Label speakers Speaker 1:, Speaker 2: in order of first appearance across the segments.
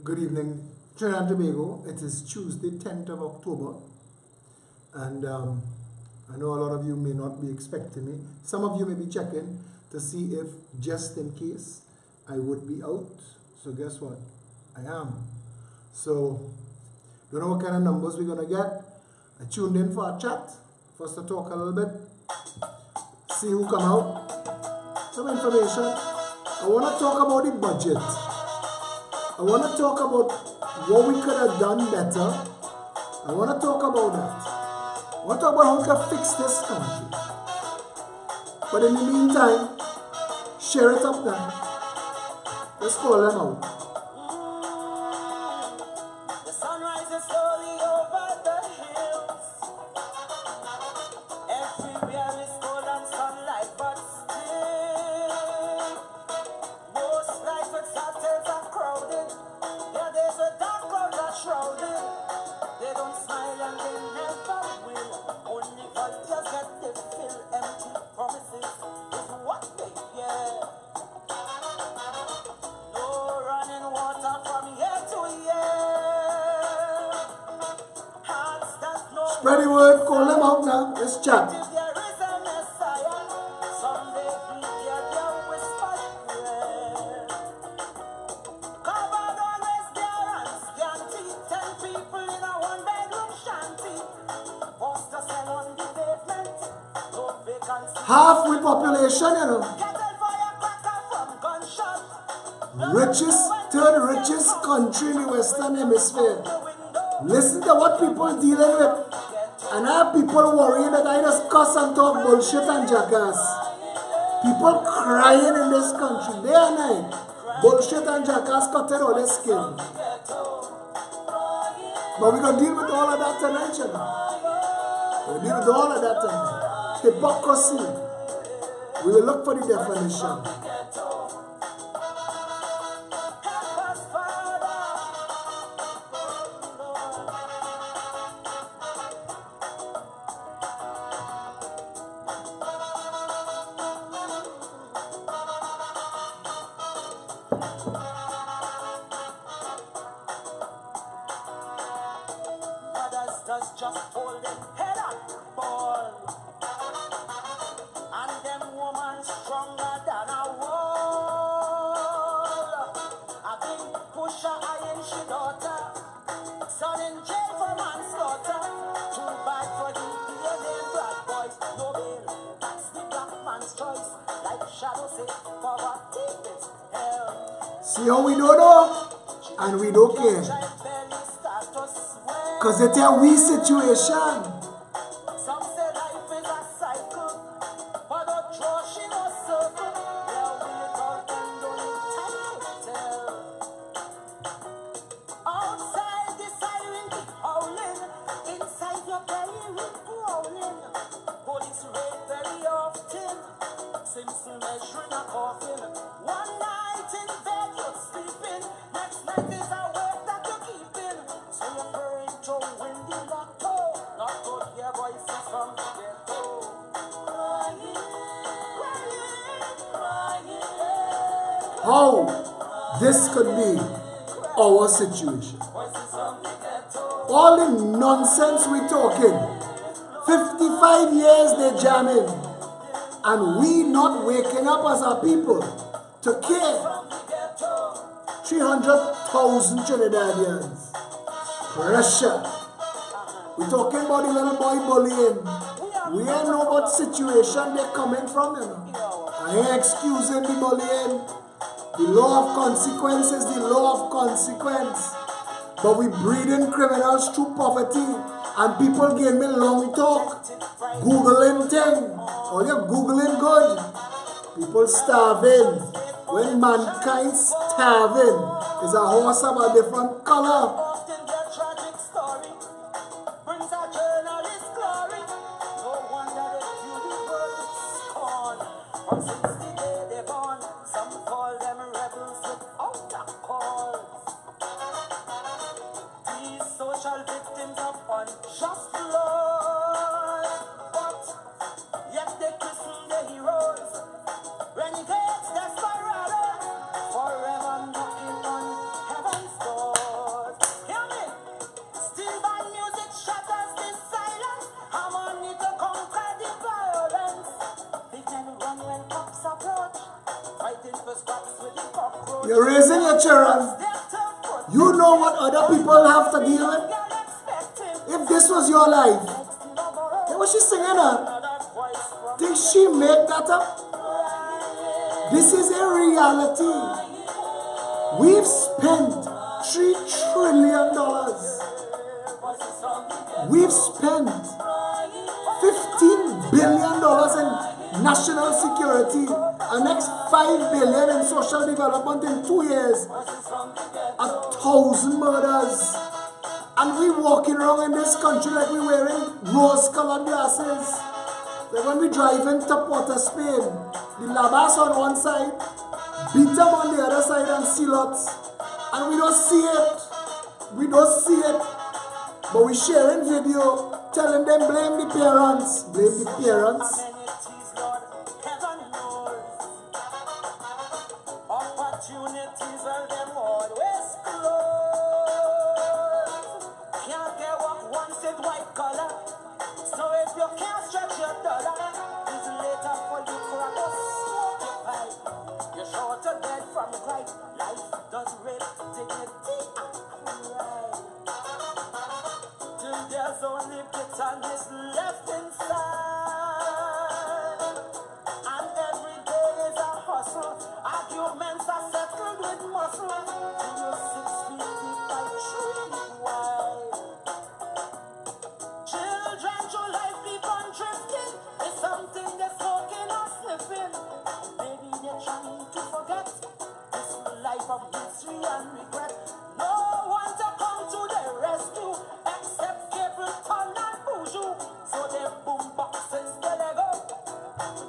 Speaker 1: Good evening, Trinidad and Tobago. It is Tuesday, 10th of October, and I know a lot of you may not be expecting me. Some of you may be checking to see if, just in case, I would be out. So guess what? I am. So, don't know what kind of numbers we're gonna get. I tuned in for a chat, for us to talk a little bit, see who come out, some information. I want to talk about the budget. I want to talk about what we could have done better. I want to talk about that. I want to talk about how we can fix this country. But in the meantime, share it up now. Let's call them out. The sun rises slowly over the hills. Everywhere is cold and sunlight, but still, most lights with hotels are crowded. Yeah, there's a dark cloud that's shrouded. They don't smile and they never will. Only volunteers get to fill empty promises is what they get. No running water from year to year. Hearts that know. Spread the word, call them out now. Let's chat. If there is a Messiah, someday we hear their whispered prayer. Covered always bare and scanty. 10 people in a one-bedroom shanty. Post to sell on the pavement. No vacancy. Half the population, you know. Kettle fire cracker from gunshot. Richest, third richest country in the Western Hemisphere. Listen to what people dealing with. And I have people worrying that I just cuss and talk bullshit and jackass. People crying in this country day and night. Bullshit and jackass cutting all their skin. But we're going to deal with all of that tonight, you know. We're going to deal with all of that tonight. Hypocrisy. We will look for the definition. Just hold them head up, ball. And them woman stronger than a wall. I think push her iron she daughter. Son in jail for manslaughter. Too bad for the DNA bad boys. No bail, that's the black man's choice. Like Shadow say, poverty is hell. See how we don't know? And we don't care. Because it's a wee situation. Some say life is a cycle, but a trash in a circle. Where we talking, don't time to tell. Outside the siren keep howling, inside your belly with growling. Police raid very often, Simpson measuring a coffin. One night in bed you're sleeping, next night is a work that you're keeping. So you're praying to win the lotto, not to hear voices from the ghetto. Crying, crying, crying. How this could be our situation. All the nonsense we talking. 55 years they jamming. And we not waking up as a people to care. 300,000 Trinidadians. Pressure. We talking about the little boy bullying. We ain't know what situation they coming from, you know. I ain't excusing the bullying. The law of consequence is the law of consequence. But we breeding criminals through poverty. And people give me long talk. Googling thing. Oh, you're Googling good. People starving. When mankind starving is a horse of a different color. Just blood, but yet they christen the heroes, renegades, desperados, forever knocking on heaven's door. You're raising your children. You know what other people have to deal with. If this was your life, then what she's singing at? Did she make that up? This is a reality. We've spent $3 trillion. We've spent $15 billion in national security, the next $5 billion in social development in 2 years, 1,000 murders, and we walking around in this country like we wearing rose-colored glasses. Like when we drive in Tapwater, Spain, the Labas on one side, Bitam on the other side, and Silots, and we don't see it. We don't see it, but we sharing video telling them blame the parents. Blame the parents.
Speaker 2: Opportunities are them always close. Can't get what once it white collar. So if you can't stretch your dollar, it's later for you for a go smoke your pipe. You're sure to get from right. Life does rape dignity and pride. Till there's only bitterness left inside. And every day is a hustle. Arguments are settled with muscle. Till you're 6 feet deep by 3 feet wide. Children show life keep on drifting. It's something they're smoking or sniffing. Maybe they're trying to forget this life of history and regret. No one to come to their rescue except Capleton and Buju. So they boom boxes they let go.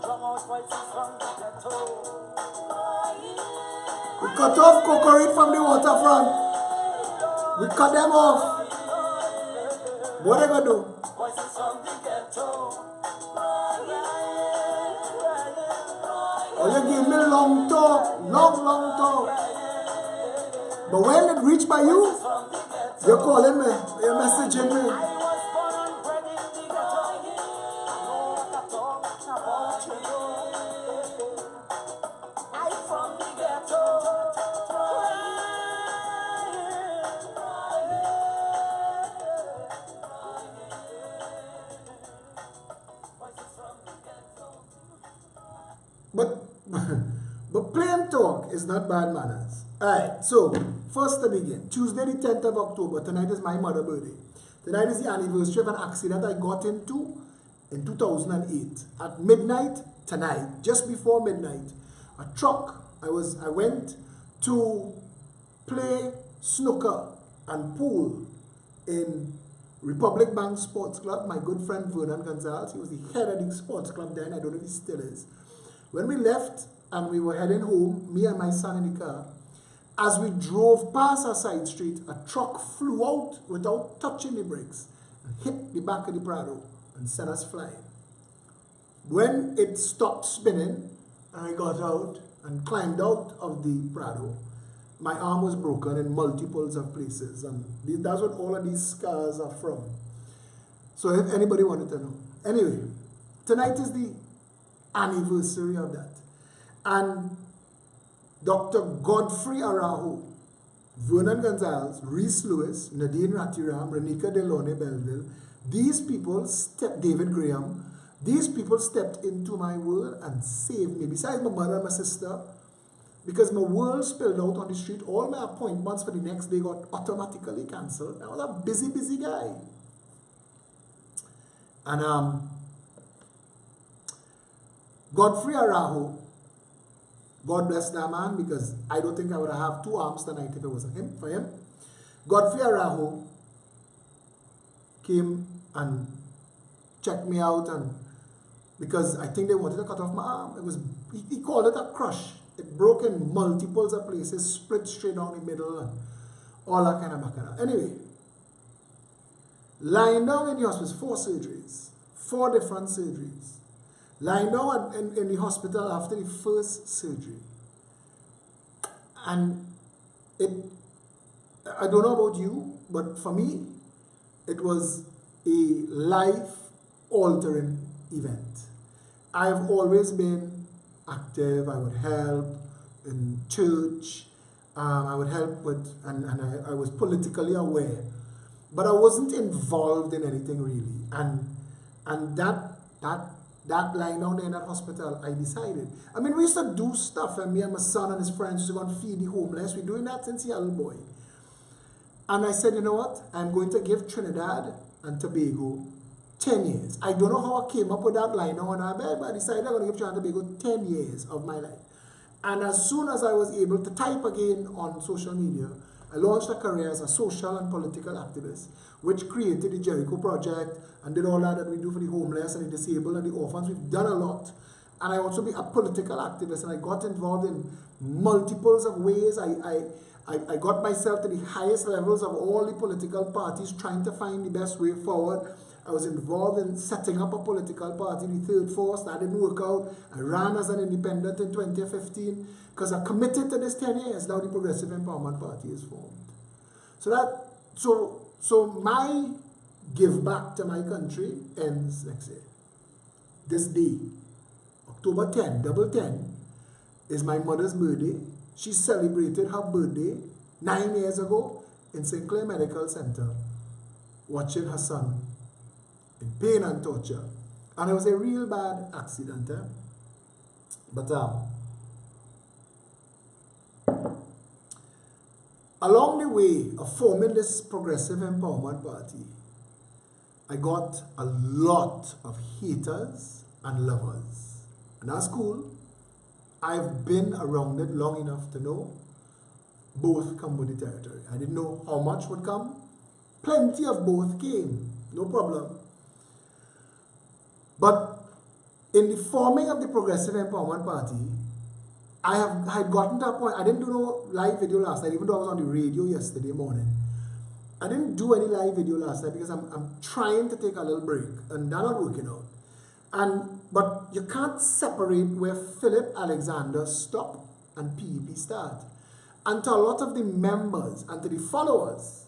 Speaker 2: Drum out voices from the ghetto.
Speaker 1: We cut off Cocorite from the waterfront. We cut them off. What are they going to do?
Speaker 2: Voices from the ghetto.
Speaker 1: Oh, you give me long talk. Long talk. But when it reach by you, you're calling me. You're messaging me.
Speaker 2: I was born and bred in the ghetto. I know what I talk about you. I'm from the ghetto.
Speaker 1: But plain talk is not bad manners. Alright, so first to begin. Tuesday the 10th of October. Tonight is my mother's birthday. Tonight is the anniversary of an accident I got into in 2008. At midnight tonight, just before midnight, a truck, I went to play snooker and pool in Republic Bank Sports Club. My good friend Vernon Gonzalez, he was the head of the sports club then. I don't know if he still is. When we left and we were heading home, me and my son in the car, as we drove past a side street, a truck flew out without touching the brakes and hit the back of the Prado and sent us flying. When it stopped spinning and I got out and climbed out of the Prado, my arm was broken in multiples of places, and that's what all of these scars are from. So if anybody wanted to know. Anyway, tonight is the anniversary of that. And Dr. Godfrey Araujo, Vernon Gonzalez, Reese Lewis, Nadine Ratiram, Renika Delone Belleville, these people David Graham, these people stepped into my world and saved me. Besides my mother and my sister, because my world spilled out on the street, all my appointments for the next day got automatically cancelled. I was a busy guy. And Godfrey Araujo, God bless that man, because I don't think I would have 2 arms tonight if it wasn't for him. Godfrey Araujo came and checked me out, and because I think they wanted to cut off my arm. It was, he called it a crush. It broke in multiples of places, split straight down the middle, and all that kind of bacana. Anyway, lying down in the hospital, 4 surgeries, 4 different surgeries. Lying down in the hospital after the first surgery. And I don't know about you, but for me, it was a life-altering event. I've always been active. I would help in church. I would help with, and I was politically aware, but I wasn't involved in anything really. And that line down there in that hospital, I decided. I mean, we used to do stuff, and me and my son and his friends used to go and feed the homeless. We're doing that since a little boy. And I said, you know what? I'm going to give Trinidad and Tobago 10 years. I don't know how I came up with that line now on our bed, but I decided I'm going to give Trinidad and Tobago 10 years of my life. And as soon as I was able to type again on social media, I launched a career as a social and political activist, which created the Jericho Project and did all that we do for the homeless and the disabled and the orphans. We've done a lot. And I also be a political activist, and I got involved in multiples of ways. I got myself to the highest levels of all the political parties, trying to find the best way forward. I was involved in setting up a political party, the Third Force. That didn't work out. I ran as an independent in 2015 because I committed to this 10 years. Now the Progressive Empowerment Party is formed. So my give back to my country ends next year. This day, October 10, double 10, is my mother's birthday. She celebrated her birthday 9 years ago in St. Clair Medical Center, watching her son in pain and torture. And it was a real bad accident. But along the way of forming this Progressive Empowerment Party, I got a lot of haters and lovers. And that's cool. I've been around it long enough to know both come with the territory. I didn't know how much would come. Plenty of both came, no problem. But in the forming of the Progressive Empowerment Party, I had gotten to a point. I didn't do no live video last night, even though I was on the radio yesterday morning. I didn't do any live video last night because I'm trying to take a little break, and they're not working out. But you can't separate where Philip Alexander stopped and PEP start. And to a lot of the members and to the followers,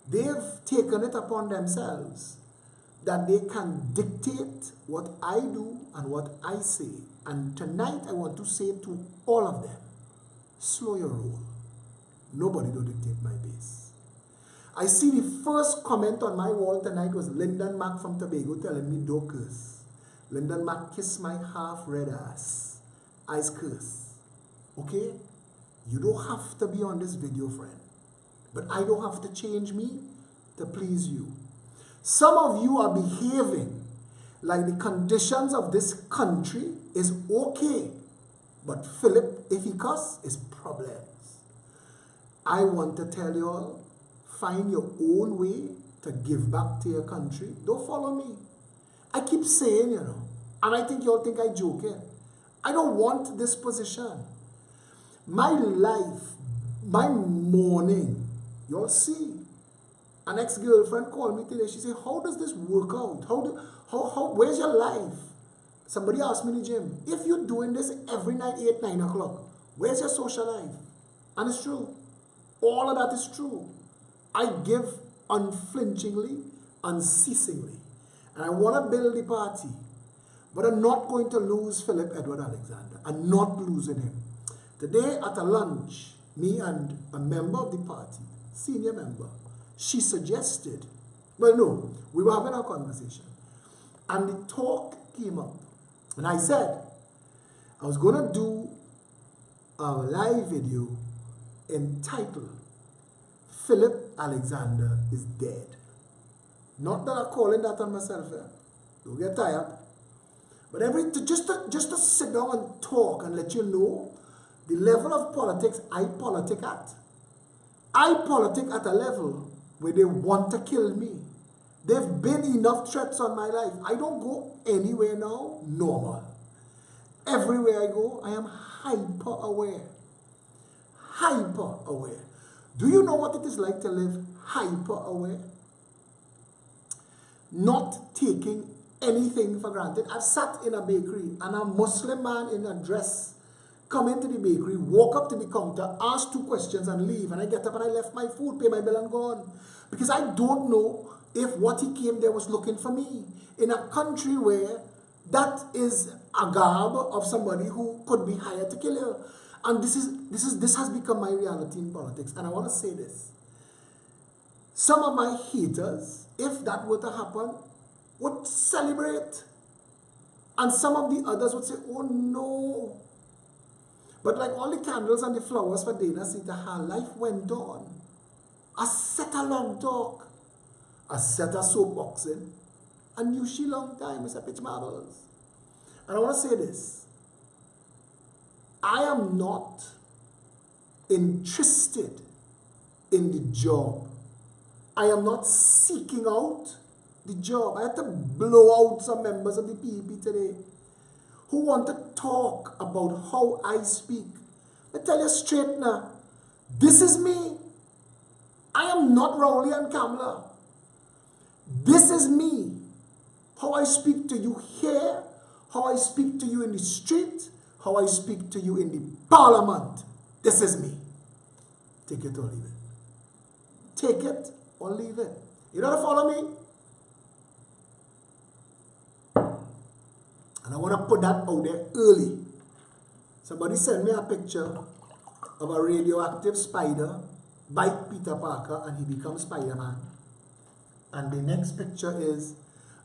Speaker 1: they've taken it upon themselves that they can dictate what I do and what I say. And tonight I want to say to all of them, slow your roll. Nobody will dictate my base. I see the first comment on my wall tonight was Lyndon Mack from Tobago telling me don't curse. Lyndon Mack kiss my half-red ass. I's curse. Okay? You don't have to be on this video, friend. But I don't have to change me to please you. Some of you are behaving like the conditions of this country is okay. But Philip, if he cuss, is problems. I want to tell you all, find your own way to give back to your country. Don't follow me. I keep saying, you know, and I think you all think I joke here. I don't want this position. My life, my morning, you all see. An ex-girlfriend called me today. She said, how does this work out? Where's your life? Somebody asked me in the gym, if you're doing this every night, 8, 9 o'clock, where's your social life? And it's true. All of that is true. I give unflinchingly, unceasingly. And I want to build the party. But I'm not going to lose Philip Edward Alexander. I'm not losing him. Today at a lunch, me and a member of the party, senior member, she suggested, well, no, we were having a conversation. And the talk came up. And I said, I was going to do a live video entitled, Philip Alexander is dead. Not that I'm calling that on myself. Don't get tired. But just to sit down and talk and let you know the level of politics I politic at. I politic at a level where they want to kill me. There have been enough threats on my life. I don't go anywhere now normal. Everywhere I go, I am hyper aware. Hyper aware. Do you know what it is like to live hyper aware? Not taking anything for granted. I've sat in a bakery and a Muslim man in a dress come into the bakery, walk up to the counter, ask 2 questions and leave. And I get up and I left my food, pay my bill and gone. Because I don't know if what he came there was looking for me. In a country where that is a garb of somebody who could be hired to kill you. And this has become my reality in politics. And I want to say this. Some of my haters, if that were to happen, would celebrate. And some of the others would say, oh no. But like all the candles and the flowers for Dana Sita, her life went on. I set a long talk. I set a soapboxing. I knew she long time, Mr. Pitch Marbles. And I want to say this. I am not interested in the job. I am not seeking out the job. I had to blow out some members of the PEP today who want to talk about how I speak. I tell you straight now, this is me. I am not Rowley and Kamla. This is me. How I speak to you here, how I speak to you in the street, how I speak to you in the parliament. This is me. Take it or leave it. Take it or leave it. You don't follow me? And I want to put that out there early. Somebody sent me a picture of a radioactive spider bite Peter Parker and he becomes Spider-Man. And the next picture is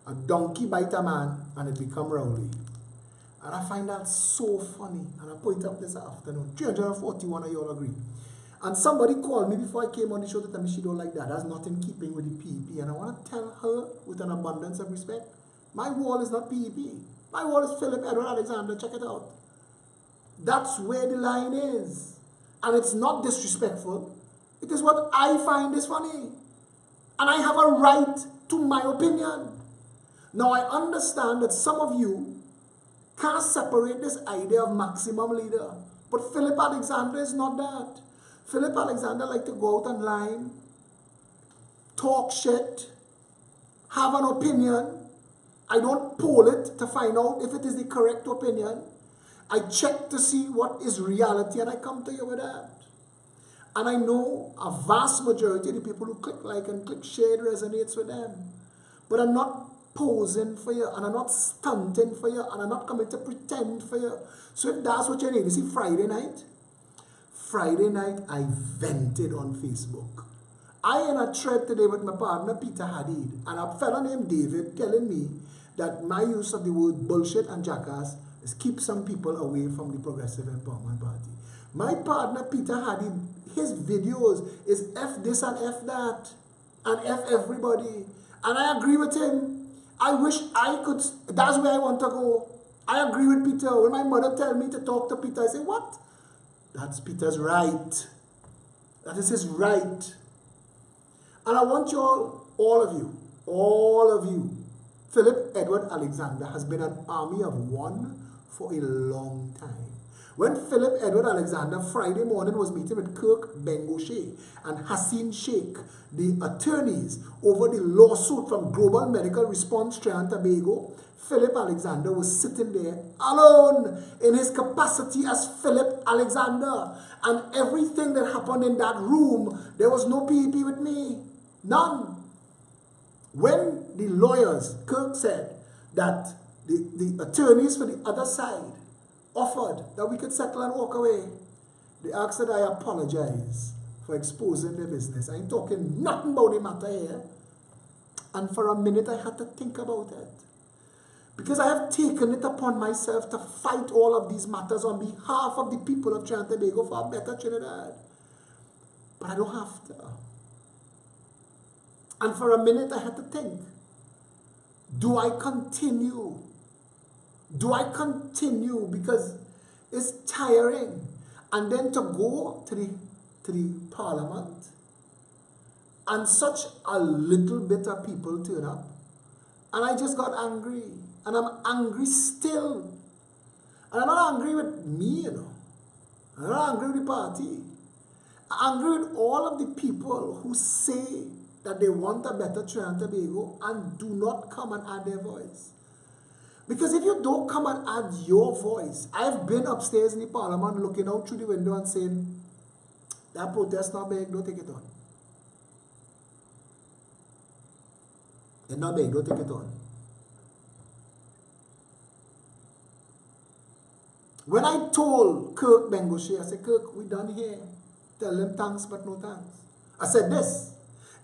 Speaker 1: a donkey bite a man and it become Rowley. And I find that so funny. And I put it up this afternoon. 341 of you all agree. And somebody called me before I came on the show to tell me she don't like that. That's not in keeping with the PEP. And I want to tell her with an abundance of respect, my wall is not PEP. My wall is Philip Edward Alexander. Check it out. That's where the line is. And it's not disrespectful. It is what I find is funny. And I have a right to my opinion. Now I understand that some of you can't separate this idea of maximum leader. But Philip Alexander is not that. Philip Alexander like to go out online, talk shit, have an opinion. I don't poll it to find out if it is the correct opinion. I check to see what is reality and I come to you with that. And I know a vast majority of the people who click like and click share, it resonates with them. But I'm not posing for you and I'm not stunting for you and I'm not coming to pretend for you. So if that's what you need, you see Friday night I vented on Facebook. I in a thread today with my partner Peter Hadid and a fellow named David telling me that my use of the word bullshit and jackass is keep some people away from the Progressive Empowerment Party. My partner Peter Hadid, his videos is F this and F that and F everybody. And I agree with him. I wish I could, that's where I want to go. I agree with Peter. When my mother tells me to talk to Peter, I say, what? That's Peter's right. That is his right. And I want you all of you, Philip Edward Alexander has been an army of one for a long time. When Philip Edward Alexander Friday morning was meeting with Kirk Bengoshe and Hassin Sheikh, the attorneys over the lawsuit from Global Medical Response Trinidad and Tobago, Philip Alexander was sitting there alone in his capacity as Philip Alexander. And everything that happened in that room, there was no PEP with me. None. When the lawyers, Kirk said that the attorneys for the other side offered that we could settle and walk away, they asked that I apologize for exposing their business. I ain't talking nothing about the matter here. And for a minute I had to think about it. Because I have taken it upon myself to fight all of these matters on behalf of the people of Trinidad and Tobago for a better Trinidad. But I don't have to. And for a minute I had to think, do I continue? Do I continue? Because it's tiring. And then to go to the parliament and such a little bit of people turn up. And I just got angry. And I'm angry still. And I'm not angry with me, you know. I'm not angry with the party. I'm angry with all of the people who say that they want a better Trinidad and Tobago and do not come and add their voice. Because if you don't come and add your voice, I've been upstairs in the parliament looking out through the window and saying, that protest not big, don't take it on. It's not big, don't take it on. When I told Kirk Bengoche, I said, Kirk, we done here. Tell them thanks, but no thanks. I said this,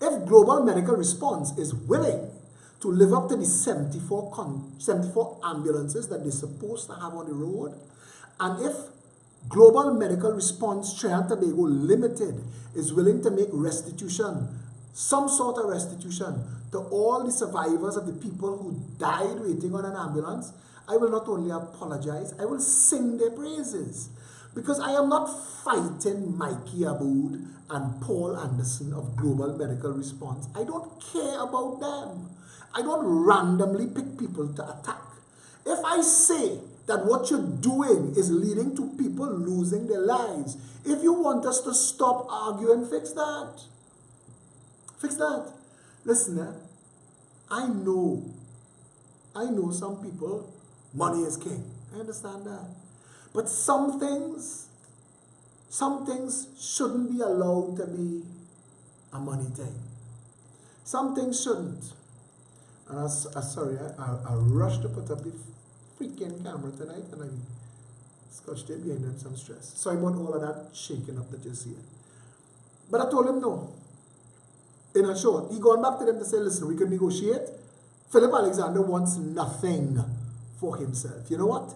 Speaker 1: if Global Medical Response is willing to live up to the 74 ambulances that they're supposed to have on the road, and if Global Medical Response Trinidad and Tobago Limited is willing to make restitution, some sort of restitution, to all the survivors of the people who died waiting on an ambulance, I will not only apologize, I will sing their praises. Because I am not fighting Mikey Aboud and Paul Anderson of Global Medical Response. I don't care about them. I don't randomly pick people to attack. If I say that what you're doing is leading to people losing their lives, if you want us to stop arguing, fix that. Fix that. Listen, I know some people, money is king. I understand that. But some things shouldn't be allowed to be a money thing. Some things shouldn't. And I rushed to put up the freaking camera tonight and I scotched it behind them some stress. Sorry about all of that shaking up that you see. But I told him no. In a short, he gone back to them to say, listen, we can negotiate. Philip Alexander wants nothing for himself. You know what?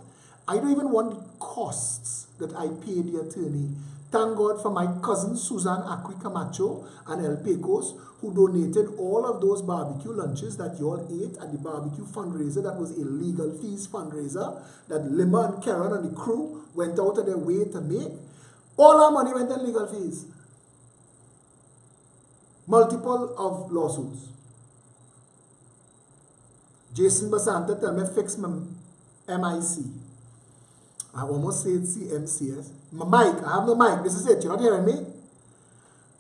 Speaker 1: I don't even want the costs that I paid the attorney. Thank God for my cousin Susan Acqui Camacho and El Pecos, who donated all of those barbecue lunches that you all ate at the barbecue fundraiser. That was a legal fees fundraiser that Lima and Karen and the crew went out of their way to make. All our money went in legal fees. Multiple of lawsuits. Jason Basanta tell me fix my MIC. I almost said CMCS. My mic, I have no mic. This is it. You're not hearing me?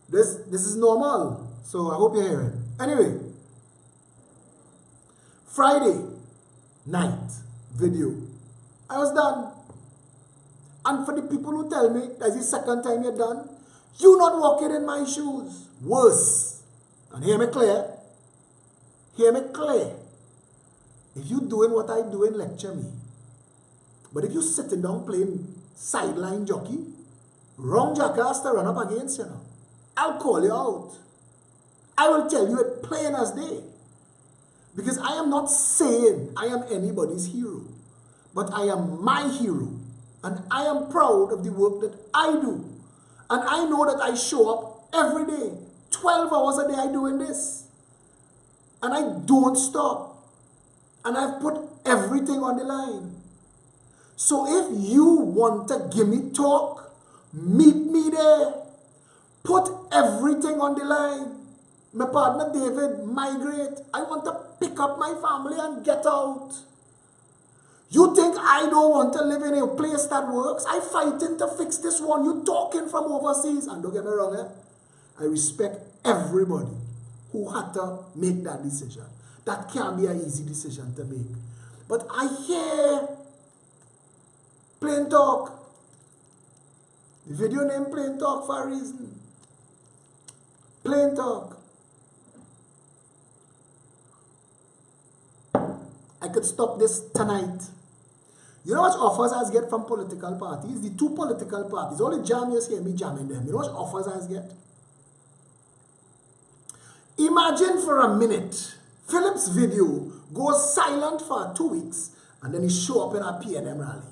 Speaker 1: This is normal. So I hope you're hearing. Anyway, Friday night video. I was done. And for the people who tell me that's the second time you're done, you not walking in my shoes. Worse. And hear me clear. Hear me clear. If you doing what I do, lecture me. But if you sitting down playing sideline jockey, wrong jackass to run up against you now, I'll call you out. I will tell you it plain as day. Because I am not saying I am anybody's hero, but I am my hero. And I am proud of the work that I do. And I know that I show up every day, 12 hours a day I doing this. And I don't stop. And I've put everything on the line. So if you want to give me talk, meet me there. Put everything on the line. My partner David, migrate. I want to pick up my family and get out. You think I don't want to live in a place that works? I'm fighting to fix this one. You talking from overseas. And don't get me wrong, I respect everybody who had to make that decision. That can't be an easy decision to make. But I hear Plain Talk. The video name Plain Talk for a reason. Plain Talk. I could stop this tonight. You know what offers I get from political parties? The two political parties. All the jammers hear me jamming them. You know what offers I get? Imagine for a minute, Philip's video goes silent for 2 weeks and then he show up in a PNM rally.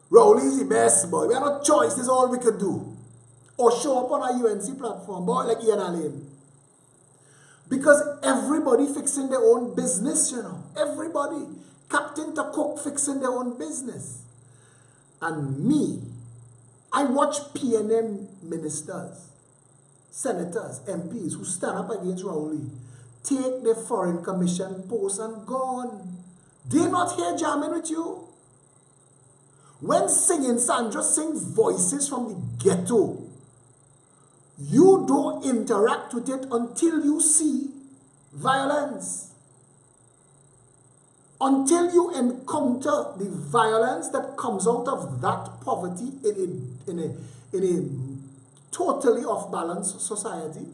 Speaker 1: Rowley's the best, boy. We have no choice. This is all we could do. Or show up on a UNC platform, boy, like Ian Allen. Because everybody fixing their own business, you know. Everybody. Captain to cook fixing their own business. And me, I watch PNM ministers, senators, MPs who stand up against Rowley, take their foreign commission posts and gone. They're not here jamming with you. When singing, Sandra sings voices from the ghetto. You don't interact with it until you see violence. Until you encounter the violence that comes out of that poverty in a totally off-balance society,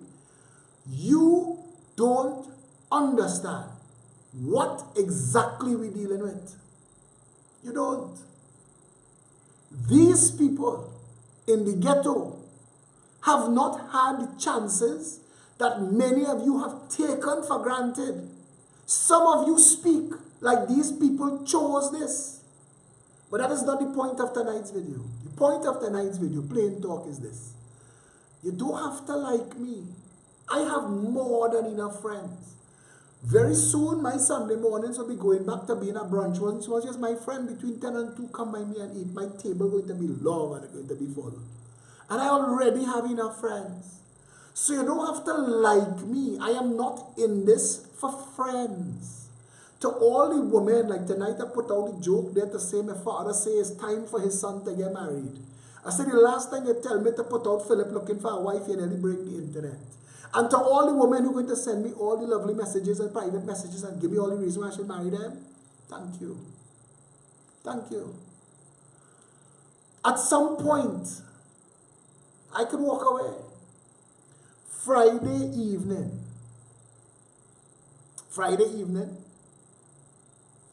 Speaker 1: you don't understand what exactly we're dealing with. You don't. These people in the ghetto have not had the chances that many of you have taken for granted. Some of you speak like these people chose this. But that is not the point of tonight's video. The point of tonight's video, plain talk, is this. You don't have to like me. I have more than enough friends. Very soon, my Sunday mornings will be going back to being a brunch. Once was just my friend between 10 and 2 come by me and eat. My table going to be long and going to be full. And I already have enough friends. So you don't have to like me. I am not in this for friends. To all the women, like tonight I put out a joke there to say my father say it's time for his son to get married. I said the last time you tell me to put out Philip looking for a wife, you nearly break the internet. And to all the women who are going to send me all the lovely messages and private messages and give me all the reasons why I should marry them, thank you. Thank you. At some point, I could walk away. Friday evening,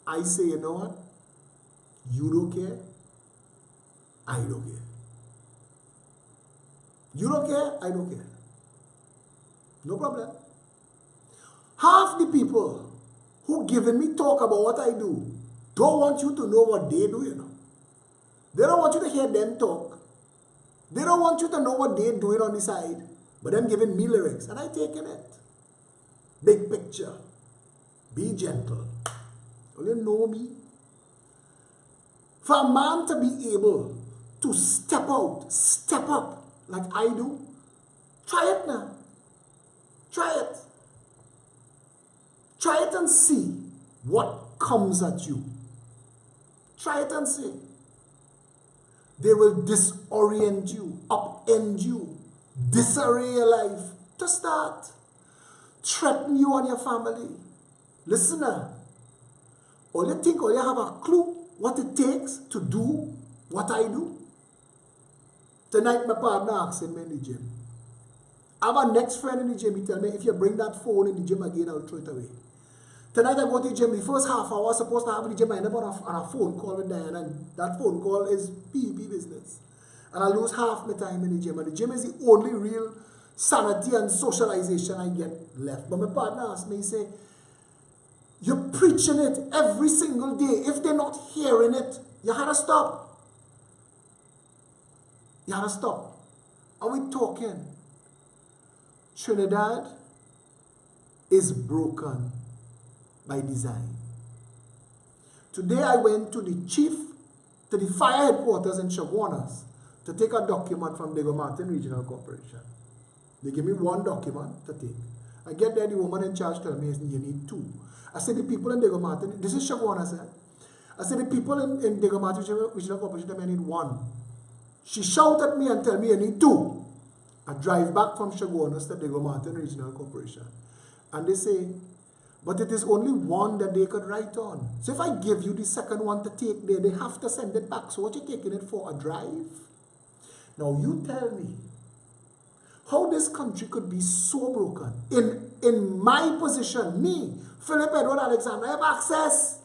Speaker 1: I say, you know what? You don't care. I don't care. You don't care. I don't care. No problem. Half the people who giving me talk about what I do don't want you to know what they do, you know. They don't want you to hear them talk. They don't want you to know what they're doing on the side. But them giving me lyrics, and I taking it. Big picture. Be gentle. You know me. For a man to be able to step out, step up, like I do, try it now. Try it. Try it and see what comes at you. Try it and see. They will disorient you, upend you, disarray your life. To start, threaten you and your family. Listen now. All you have a clue what it takes to do what I do? Tonight my partner asked me in the gym. I have a next friend in the gym, he tell me, if you bring that phone in the gym again, I'll throw it away. Tonight I go to the gym, the first half hour I was supposed to have in the gym, I ended up on a phone call with Diana, and that phone call is PEP business. And I lose half my time in the gym, and the gym is the only real sanity and socialization I get left. But my partner asked me, he said, you're preaching it every single day. If they're not hearing it, you had to stop. You had to stop. Are we talking? Trinidad is broken by design. Today I went to the fire headquarters in Chaguanas to take a document from Diego Martin Regional Corporation. They give me one document to take. I get there, the woman in charge tell me you need 2. I said the people in Diego Martin, this is Chaguanas, I said the people in Diego Martin Regional Corporation tell me I need 1. She shout at me and tell me you need 2. I drive back from Chaguanas to Diego Martin Regional Corporation. And they say, but it is only 1 that they could write on. So if I give you the second one to take there, they have to send it back. So what you taking it for, a drive? Now you tell me how this country could be so broken. In my position, me, Philip Edward Alexander, I have access.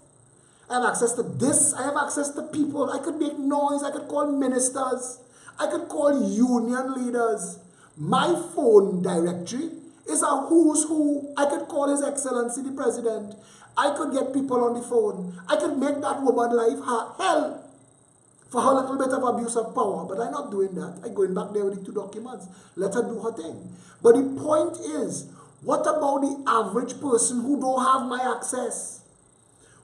Speaker 1: I have access to this. I have access to people. I could make noise. I could call ministers. I could call union leaders. My phone directory is a who's who. I could call His Excellency the President. I could get people on the phone. I could make that woman life hell for her little bit of abuse of power. But I'm not doing that. I'm going back there with the 2 documents. Let her do her thing. But the point is, what about the average person who don't have my access?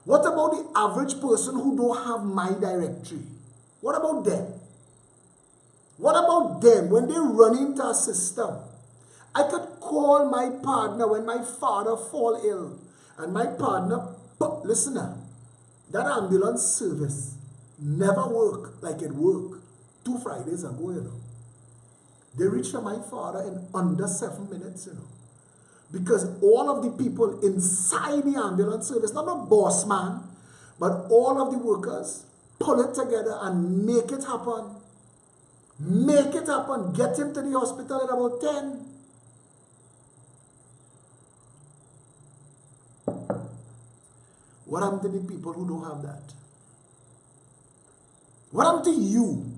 Speaker 1: What about the average person who don't have my directory? What about them? What about them when they run into a system? I could call my partner when my father fall ill. And my partner, listen now, that ambulance service never worked like it worked 2 Fridays ago, you know. They reached for my father in under 7 minutes, you know. Because all of the people inside the ambulance service, not a boss man, but all of the workers pull it together and make it happen. Make it happen. Get him to the hospital at about 10. What happened to the people who don't have that? What happened to you?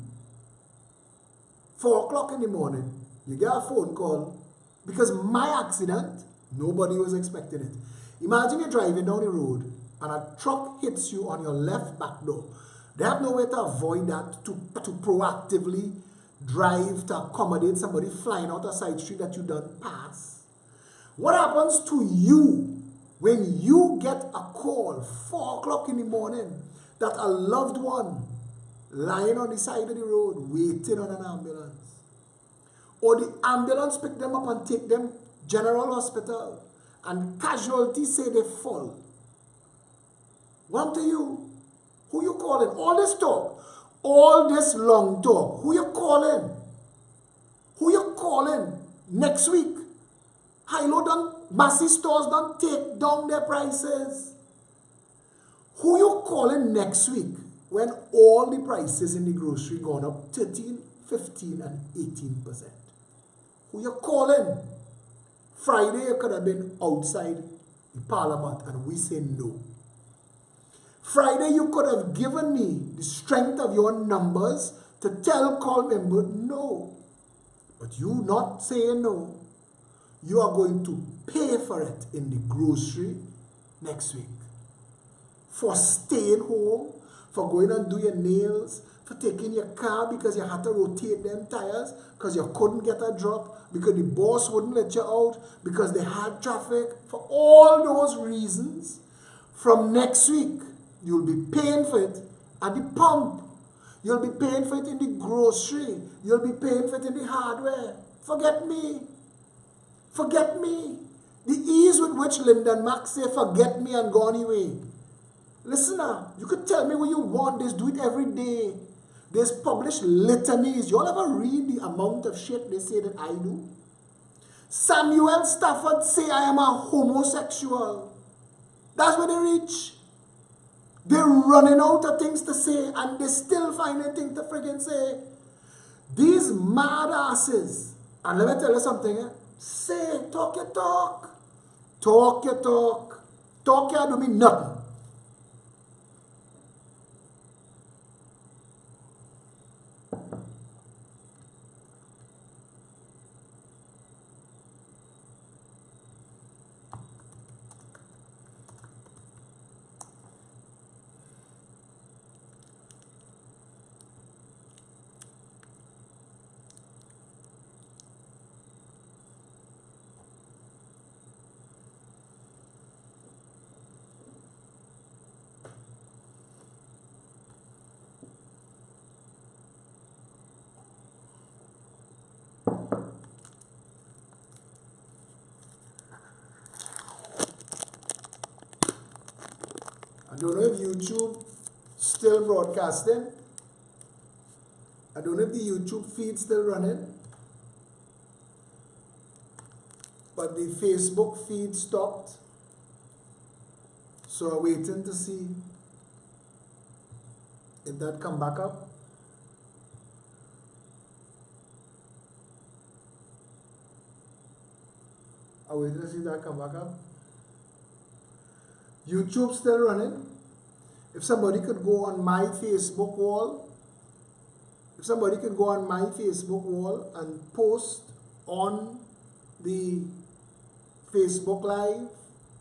Speaker 1: 4 o'clock in the morning, you get a phone call because my accident, nobody was expecting it. Imagine you're driving down the road and a truck hits you on your left back door. They have no way to avoid that, to proactively drive to accommodate somebody flying out a side street that you don't pass. What happens to you when you get a call 4 o'clock in the morning that a loved one lying on the side of the road waiting on an ambulance? Or the ambulance pick them up and take them General Hospital and casualties say they fall. What to you? Who you calling? All this talk, all this long talk, who you calling? Who you calling next week? Hilo done, massive stores done take down their prices. Who you calling next week when all the prices in the grocery gone up 13, 15 and 18%? Who you calling? Friday you could have been outside the parliament and we say no. Friday you could have given me the strength of your numbers to tell call member no. But you not saying no. You are going to pay for it in the grocery next week. For staying home, for going and do your nails, for taking your car because you had to rotate them tires, because you couldn't get a drop, because the boss wouldn't let you out, because they had traffic. For all those reasons, from next week, you'll be paying for it at the pump. You'll be paying for it in the grocery. You'll be paying for it in the hardware. Forget me. Forget me. The ease with which Lyndon Max say forget me and gone away. Listen now, you could tell me what you want. There's do it every day. There's published litanies. You all ever read the amount of shit they say that I do? Samuel Stafford say I am a homosexual. That's where they reach. They're running out of things to say and they still find a thing to friggin' say. These mad asses, and let me tell you something, say, talk your talk. Talk your talk. Talk your do mean nothing. I don't know if YouTube still broadcasting. I don't know if the YouTube feed still running. But the Facebook feed stopped. So I'm waiting to see if that come back up. I'm waiting to see if that come back up. YouTube still running. If somebody could go on my Facebook wall, and post on the Facebook Live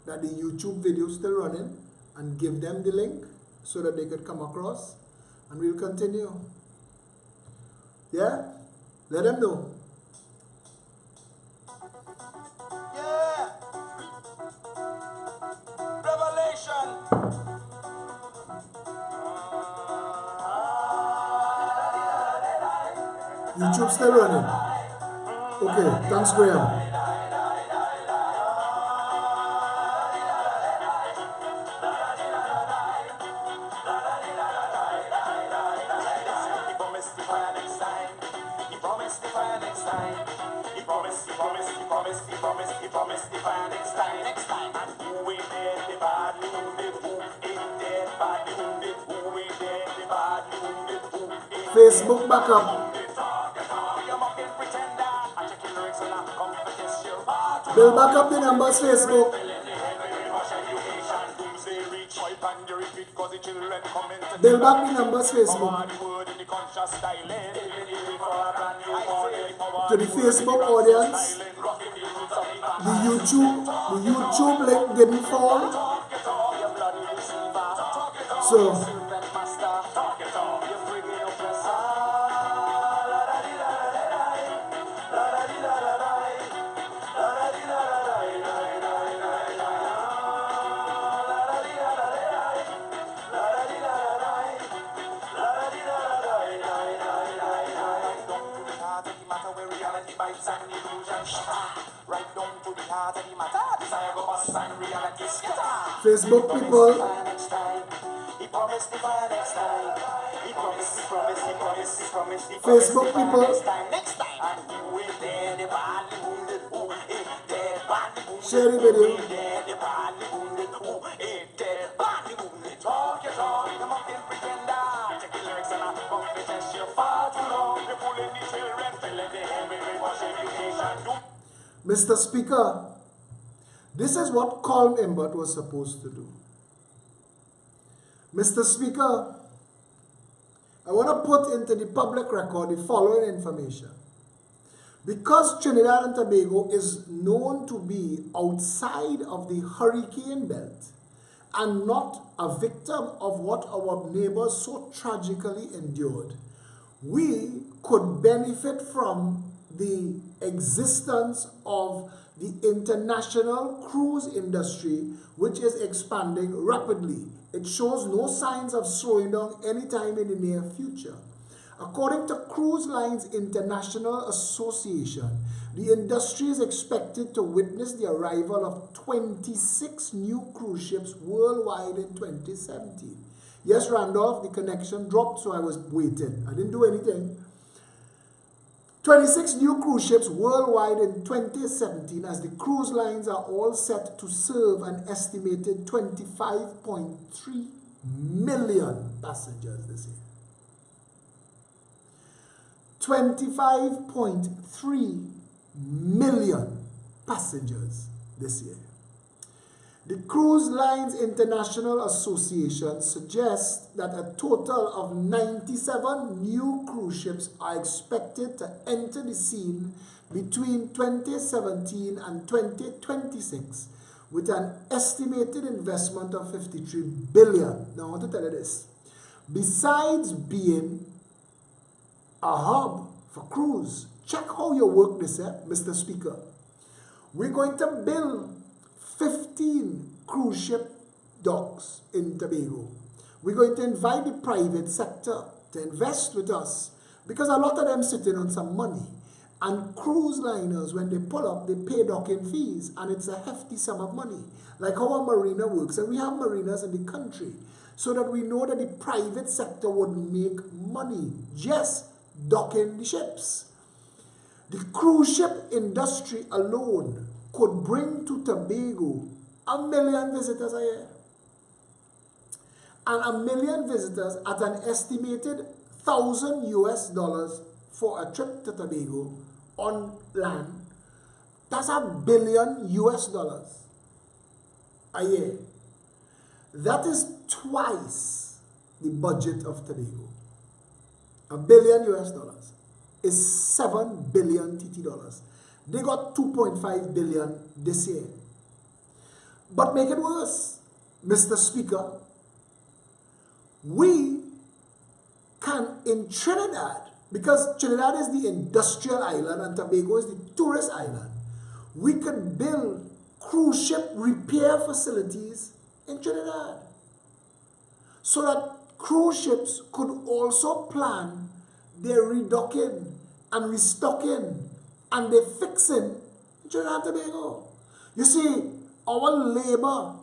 Speaker 1: that the YouTube video is still running and give them the link so that they could come across, and we'll continue. Yeah? Let them know. YouTube still running. Okay, thanks Graham. Facebook back up. Build back up the numbers, Facebook. Build back the numbers, Facebook. To the Facebook audience, the YouTube link didn't fall. So Facebook people, Facebook people, share the video. Mr. Speaker, this is what Colm Imbert was supposed to do. Mr. Speaker, I want to put into the public record the following information. Because Trinidad and Tobago is known to be outside of the hurricane belt and not a victim of what our neighbors so tragically endured, we could benefit from the existence of the international cruise industry, which is expanding rapidly. It shows no signs of slowing down anytime in the near future. According to Cruise Lines International Association, the industry is expected to witness the arrival of 26 new cruise ships worldwide in 2017. Yes, Randolph, the connection dropped, so I was waiting. I didn't do anything. 26 new cruise ships worldwide in 2017, as the cruise lines are all set to serve an estimated 25.3 million passengers this year. 25.3 million passengers this year. The Cruise Lines International Association suggests that a total of 97 new cruise ships are expected to enter the scene between 2017 and 2026 with an estimated investment of $53 billion. Now I want to tell you this. Besides being a hub for cruise, check how you work this, Mr. Speaker. We're going to build 15 cruise ship docks in Tobago. We're going to invite the private sector to invest with us because a lot of them sitting on some money. And cruise liners, when they pull up, they pay docking fees, and it's a hefty sum of money. Like how a marina works, and we have marinas in the country, so that we know that the private sector would make money just docking the ships. The cruise ship industry alone could bring to Tobago 1 million visitors a year. And 1 million visitors at an estimated $1,000 for a trip to Tobago on land. That's $1 billion a year. That is twice the budget of Tobago. $1 billion is 7 billion TT dollars. They got 2.5 billion this year. But make it worse, Mr. Speaker, we can, in Trinidad, because Trinidad is the industrial island and Tobago is the tourist island, we could build cruise ship repair facilities in Trinidad so that cruise ships could also plan their redocking and restocking and their fixing in Trinidad and Tobago. You see, our labor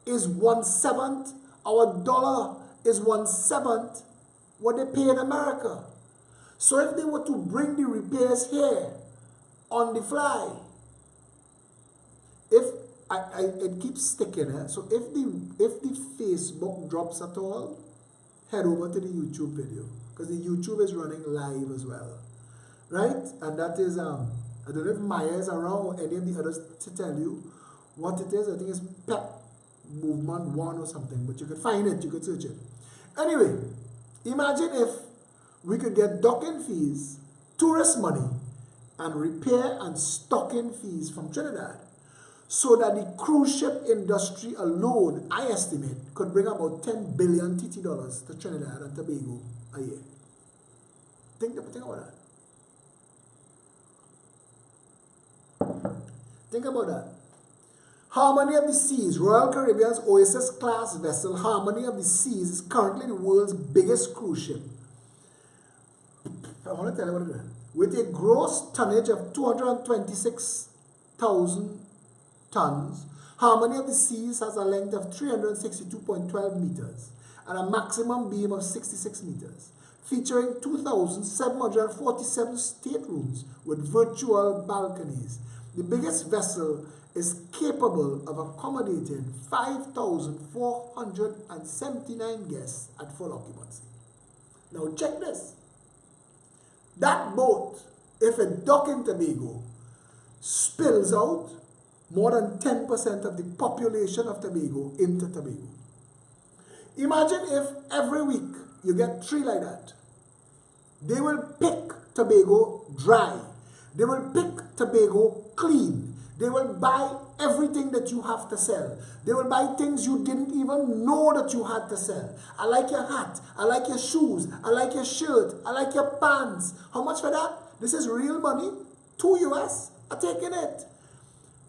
Speaker 1: is 1/7, our dollar is 1/7 what they pay in America. So if they were to bring the repairs here on the fly, if it keeps sticking, so if the Facebook drops at all, head over to the YouTube video, because the YouTube is running live as well, right? And that is I don't know if Maya is around or any of the others to tell you what it is. I think it's PEP Movement 1 or something, but you could find it, you could search it. Anyway, imagine if we could get docking fees, tourist money, and repair and stocking fees from Trinidad. So that the cruise ship industry alone, I estimate, could bring about 10 billion TT dollars to Trinidad and Tobago a year. Think about that. Think about that. Harmony of the Seas, Royal Caribbean's Oasis class vessel, Harmony of the Seas, is currently the world's biggest cruise ship. I want to tell you what it is. With a gross tonnage of 226,000 tons, Harmony of the Seas has a length of 362.12 meters and a maximum beam of 66 meters, featuring 2,747 staterooms with virtual balconies. The biggest vessel is capable of accommodating 5,479 guests at full occupancy. Now check this. That boat, if it docks in Tobago, spills out more than 10% of the population of Tobago into Tobago. Imagine if every week you get 3 like that. They will pick Tobago dry. They will pick Tobago clean. They will buy everything that you have to sell. They will buy things you didn't even know that you had to sell. I like your hat. I like your shoes. I like your shirt. I like your pants. How much for that? This is real money. $2 US are taking it.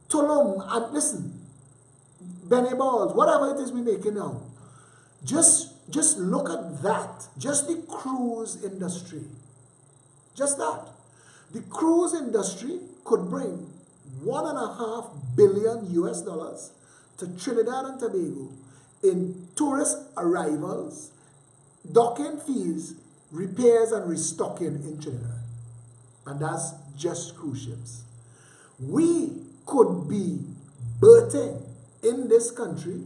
Speaker 1: Tulum, and listen, Benny Balls, whatever it is we're making now. Just look at that. Just the cruise industry. Just that. The cruise industry could bring $1.5 billion US to Trinidad and Tobago in tourist arrivals, docking fees, repairs and restocking in Trinidad. And that's just cruise ships. We could be berthing in this country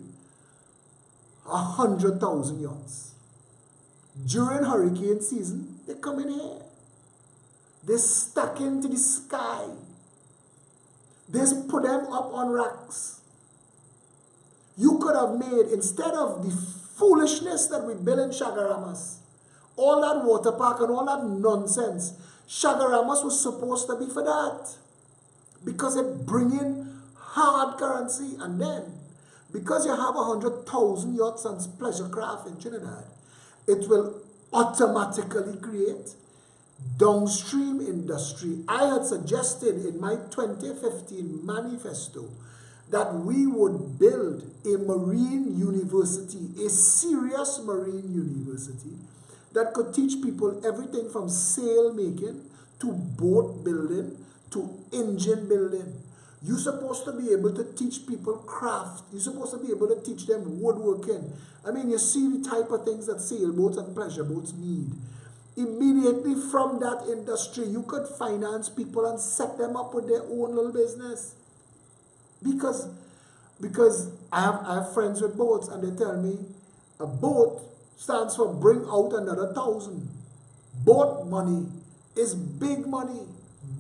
Speaker 1: 100,000 yachts. During hurricane season, they come in here. They stack into the sky. They put them up on racks. You could have made, instead of the foolishness that we build in Chaguaramas, all that water park and all that nonsense, Chaguaramas was supposed to be for that. Because it bring in hard currency, and then because you have 100,000 yachts and pleasure craft in Trinidad, it will automatically create downstream industry. I had suggested in my 2015 manifesto that we would build a marine university, a serious marine university that could teach people everything from sail making to boat building to engine building. You're supposed to be able to teach people craft. You're supposed to be able to teach them woodworking. I mean, you see the type of things that sailboats and pleasure boats need. Immediately from that industry, you could finance people and set them up with their own little business. Because I have friends with boats, and they tell me a boat stands for bring out another 1,000. Boat money is big money.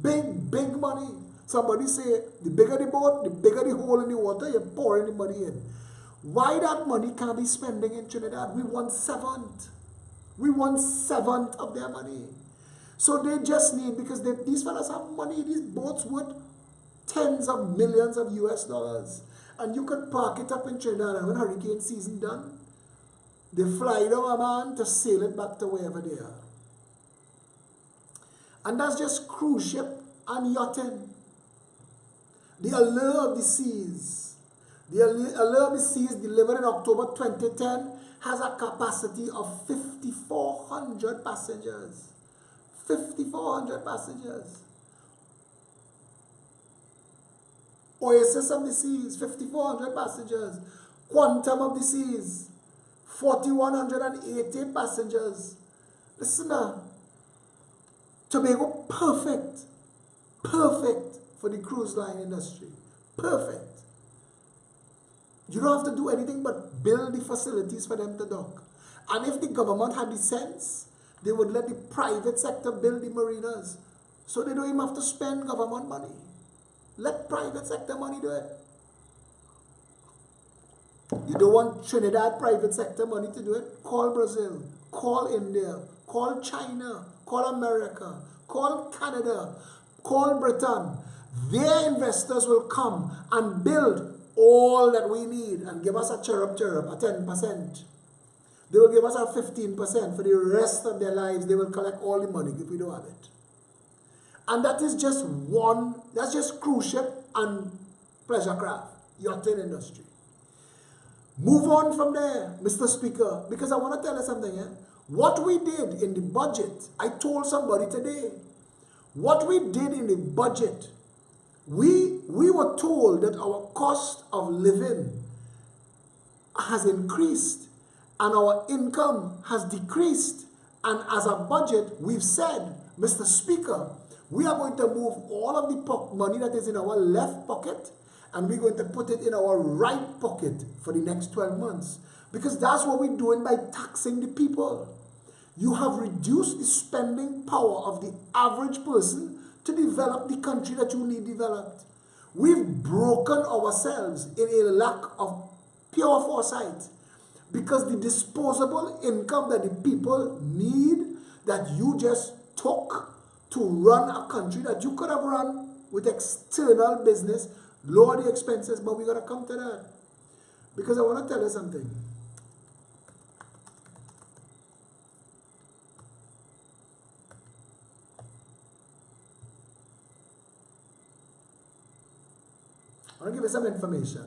Speaker 1: Big money. Somebody say, the bigger the boat, the bigger the hole in the water, you're pouring the money in. Why that money can't be spending in Trinidad? We want 1/7. We want 1/7 of their money. So they just need, because these fellas have money, these boats worth tens of millions of US dollars. And you could park it up in Trinidad, and when hurricane season done, they fly down a man to sail it back to wherever they are. And that's just cruise ship and yachting. The Allure of the Seas. The Allure of the Seas, delivered in October 2010, has a capacity of 5,400 passengers. 5,400 passengers. Oasis of the Seas, 5,400 passengers. Quantum of the Seas, 4,180 passengers. Listen now. Tobago, perfect for the cruise line industry. Perfect. You don't have to do anything but build the facilities for them to dock. And if the government had the sense, they would let the private sector build the marinas. So they don't even have to spend government money. Let private sector money do it. You don't want Trinidad private sector money to do it? Call Brazil, call India, call China, call America, call Canada, call Britain. Their investors will come and build all that we need and give us a chirrup, a 10%. They will give us a 15%. For the rest of their lives, they will collect all the money if we don't have it. And that is just one, that's just cruise ship and pleasure craft, yachting industry. Move on from there, Mr. Speaker, because I want to tell you something. What we did in the budget, I told somebody today, what we did in the budget, we were told that our cost of living has increased and our income has decreased. And as a budget, we've said, Mr. Speaker, we are going to move all of the money that is in our left pocket and we're going to put it in our right pocket for the next 12 months. Because that's what we're doing by taxing the people. You have reduced the spending power of the average person to develop the country that you need developed. We've broken ourselves in a lack of pure foresight because the disposable income that the people need, that you just took to run a country that you could have run with external business, lower the expenses, but we're going to come to that. Because I want to tell you something. I want to give you some information.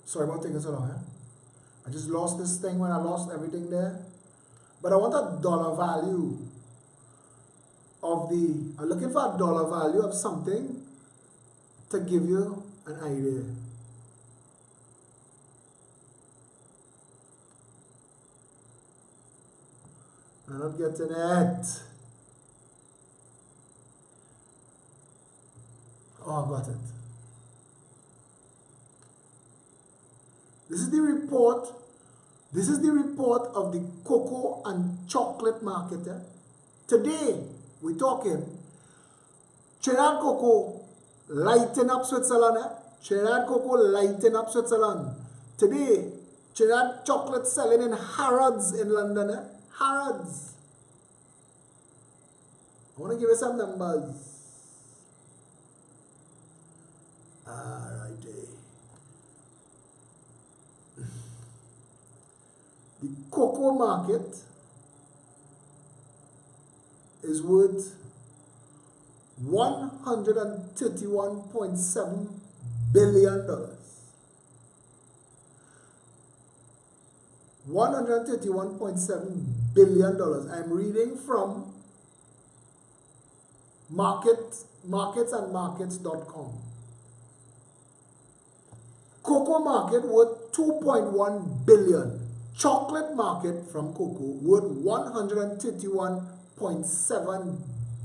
Speaker 1: Sorry about taking so long. I just lost this thing when I lost everything there. But I want a dollar value of the, I'm looking for a dollar value of something to give you an idea. I'm not getting it. Oh, I got it. This is the report. This is the report of the cocoa and chocolate market. Today, we're talking Trinidad cocoa lighting up Switzerland. Trinidad cocoa lighting up Switzerland. Today, Trinidad chocolate selling in Harrods in London. Harrods. I want to give you some numbers. Alrighty. The cocoa market is worth $131.7 billion. $131.7 billion. I'm reading from marketsandmarkets.com. Cocoa market worth 2.1 billion. Chocolate market from cocoa worth 131.7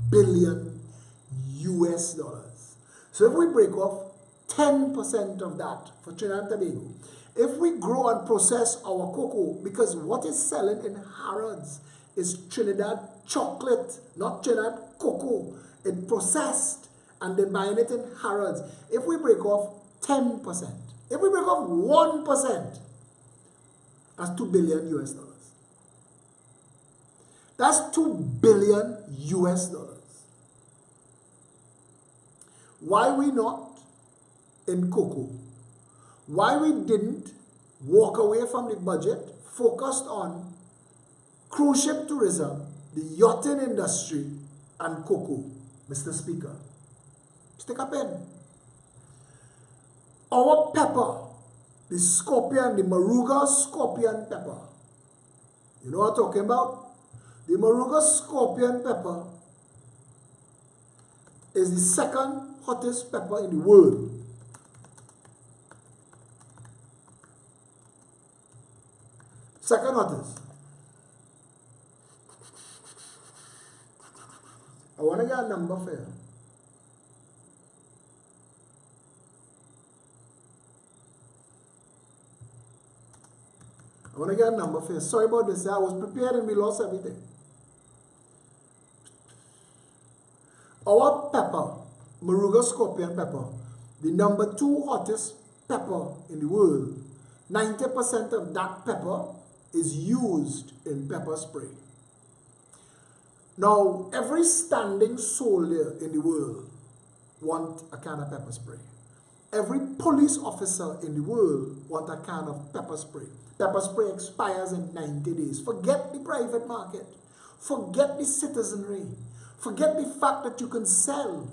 Speaker 1: billion US dollars. So if we break off 10% of that for Trinidad and Tobago, if we grow and process our cocoa, because what is selling in Harrods is Trinidad chocolate, not Trinidad cocoa. It's processed and they're buying it in Harrods. If we break off 10%, if we break off 1%, that's 2 billion US dollars. That's 2 billion US dollars. Why we not in cocoa? Why we didn't walk away from the budget, focused on cruise ship tourism, the yachting industry, and cocoa, Mr. Speaker? Stick a pen. Our pepper, the scorpion, the Moruga scorpion pepper. You know what I'm talking about? The Moruga scorpion pepper is the second hottest pepper in the world. Second hottest. I want to get a number for you. I want to get a number for you. Sorry about this. I was prepared and we lost everything. Moruga scorpion pepper, the number 2 hottest pepper in the world, 90% of that pepper is used in pepper spray. Now, every standing soldier in the world want a can of pepper spray. Every police officer in the world want a can of pepper spray. Pepper spray expires in 90 days. Forget the private market. Forget the citizenry. Forget the fact that you can sell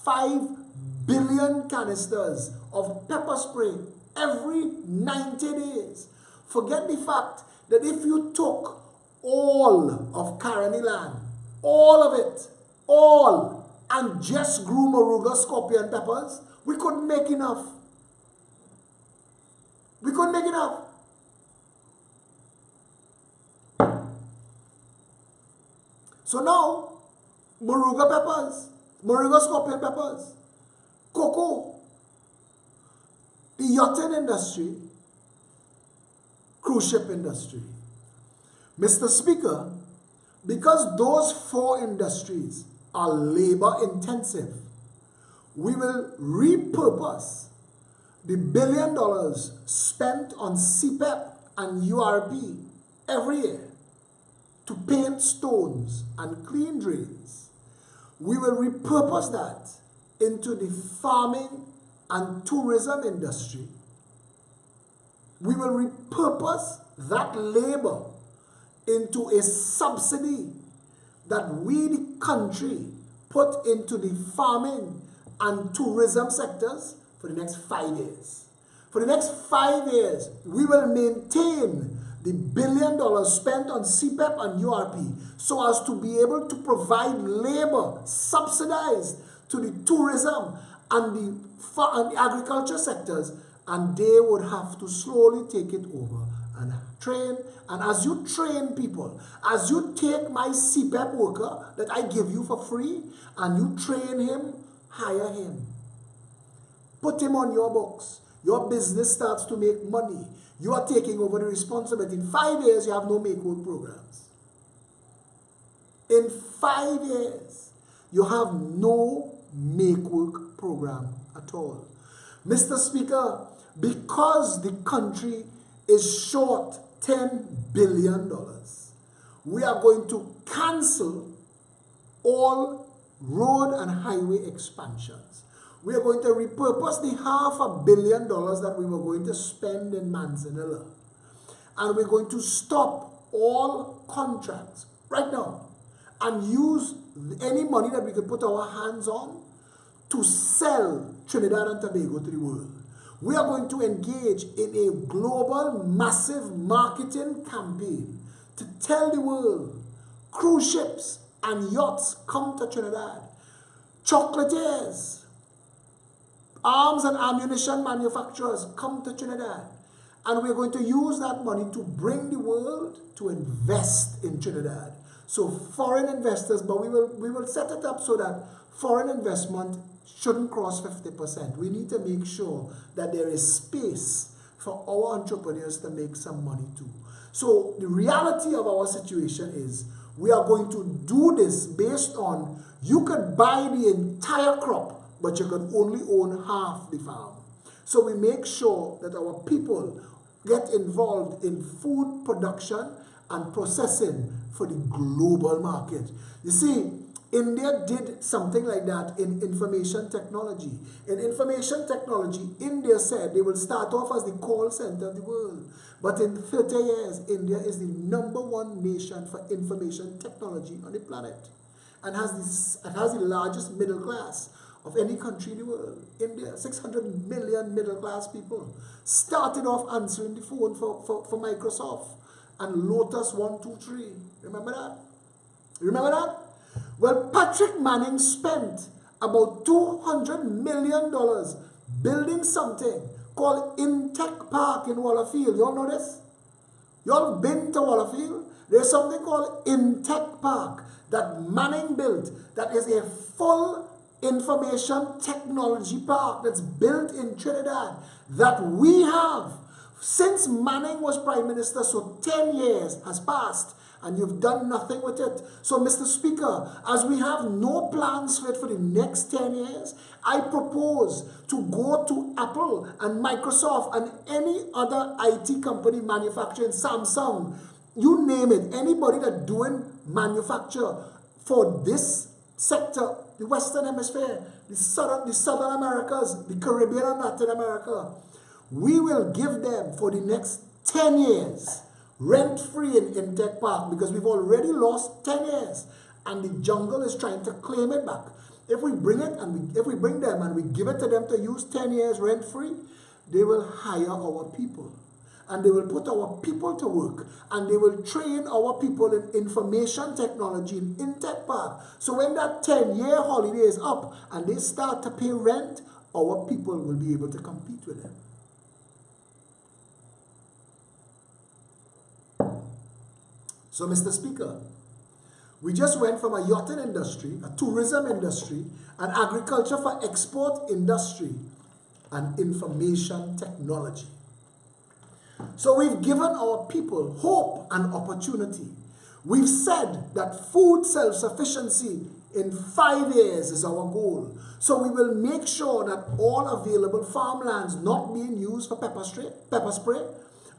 Speaker 1: 5 billion canisters of pepper spray every 90 days. Forget the fact that if you took all of Caroni land, all of it, all, and just grew Moruga scorpion peppers, we couldn't make enough. We couldn't make enough. So now, Moruga peppers, Moruga scorpion peppers, cocoa, the yachting industry, cruise ship industry. Mr. Speaker, because those 4 industries are labor intensive, we will repurpose the $1 billion spent on CPEP and URP every year to paint stones and clean drains. We will repurpose that into the farming and tourism industry. We will repurpose that labor into a subsidy that we, the country, put into the farming and tourism sectors for the next 5 years. For the next 5 years, we will maintain the $1 billion spent on CPEP and URP so as to be able to provide labor subsidized to the tourism and the agriculture sectors, and they would have to slowly take it over and train. And as you train people, as you take my CPEP worker that I give you for free and you train him, hire him, put him on your books, your business starts to make money. You are taking over the responsibility. In 5 years, you have no make work programs. In 5 years, you have no make work program at all. Mr. Speaker, because the country is short $10 billion, we are going to cancel all road and highway expansions. We are going to repurpose the $500 million that we were going to spend in Manzanilla. And we're going to stop all contracts right now and use any money that we can put our hands on to sell Trinidad and Tobago to the world. We are going to engage in a global, massive marketing campaign to tell the world, cruise ships and yachts come to Trinidad. Chocolatiers, arms and ammunition manufacturers come to Trinidad. And we're going to use that money to bring the world to invest in Trinidad. So foreign investors, but we will set it up so that foreign investment shouldn't cross 50%. We need to make sure that there is space for our entrepreneurs to make some money too. So the reality of our situation is we are going to do this based on you could buy the entire crop, but you could only own half the farm. So we make sure that our people get involved in food production and processing for the global market. You see, India did something like that in information technology. In information technology, India said they will start off as the call center of the world. But in 30 years, India is the #1 nation for information technology on the planet. And has the largest middle class of any country in the world. India, 600 million middle class people. Started off answering the phone for Microsoft and Lotus 123. Remember that? Remember that? Well, Patrick Manning spent about $200 million building something called Intech Park in Wallafield. You all know this? You all been to Wallafield? There's something called Intech Park that Manning built that is a full information technology park that's built in Trinidad that we have. Since Manning was Prime Minister, so 10 years has passed, and you've done nothing with it. So, Mr. Speaker, as we have no plans for it for the next 10 years, I propose to go to Apple and Microsoft and any other IT company manufacturing, Samsung, you name it, anybody that doing manufacture for this sector, the Western Hemisphere, the Southern Americas, the Caribbean and Latin America, we will give them for the next 10 years rent-free in Intech Park, because we've already lost 10 years and the jungle is trying to claim it back. If we bring it and if we bring them and we give it to them to use 10 years rent-free, they will hire our people. And they will put our people to work. And they will train our people in information technology in Intech Park. So when that 10-year holiday is up and they start to pay rent, our people will be able to compete with them. So, Mr. Speaker, we just went from a yachting industry, a tourism industry, an agriculture for export industry, and information technology. So we've given our people hope and opportunity. We've said that food self-sufficiency in 5 years is our goal. So we will make sure that all available farmlands not being used for pepper spray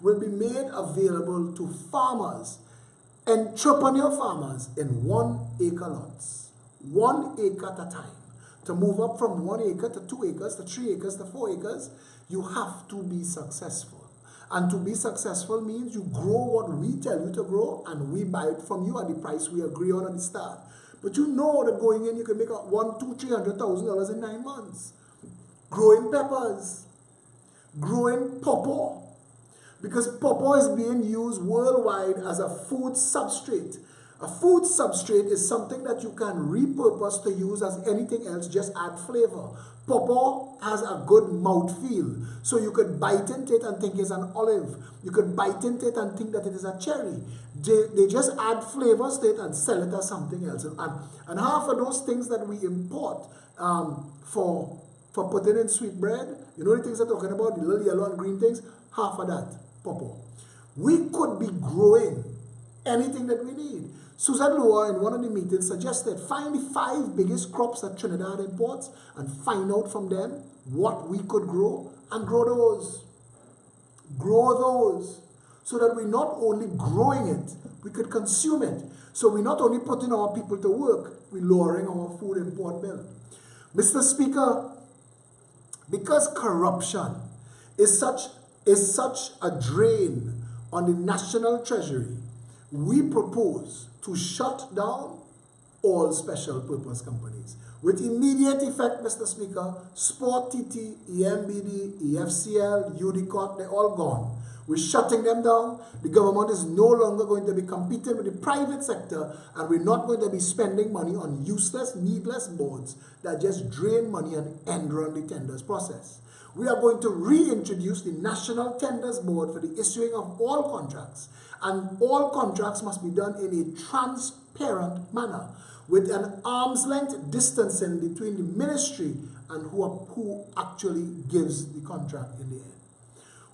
Speaker 1: will be made available to farmers, entrepreneur farmers in 1 acre lots, 1 acre at a time. To move up from 1 acre to 2 acres to 3 acres to 4 acres, you have to be successful. And to be successful means you grow what we tell you to grow and we buy it from you at the price we agree on at the start. But you know that going in, you can make $100,000–$300,000 in 9 months. Growing peppers, growing pawpaw, because pawpaw is being used worldwide as a food substrate. A food substrate is something that you can repurpose to use as anything else, just add flavor. Pawpaw has a good mouthfeel, so you could bite into it and think it's an olive. You could bite into it and think that it is a cherry. They just add flavors to it and sell it as something else. And half of those things that we import for putting in sweet bread, you know the things I'm talking about, the little yellow and green things, half of that, pawpaw. We could be growing anything that we need. Susan Loa in one of the meetings suggested find the 5 biggest crops that Trinidad imports and find out from them what we could grow and grow those. Grow those so that we're not only growing it, we could consume it. So we're not only putting our people to work, we're lowering our food import bill. Mr. Speaker, because corruption is such a drain on the national treasury, we propose to shut down all special purpose companies. With immediate effect, Mr. Speaker, Sport TT, EMBD, EFCL, UDCOT, they're all gone. We're shutting them down. The government is no longer going to be competing with the private sector, and we're not going to be spending money on useless, needless boards that just drain money and end run the tenders process. We are going to reintroduce the National Tenders Board for the issuing of all contracts. And all contracts must be done in a transparent manner with an arm's length distancing between the ministry and who actually gives the contract in the end.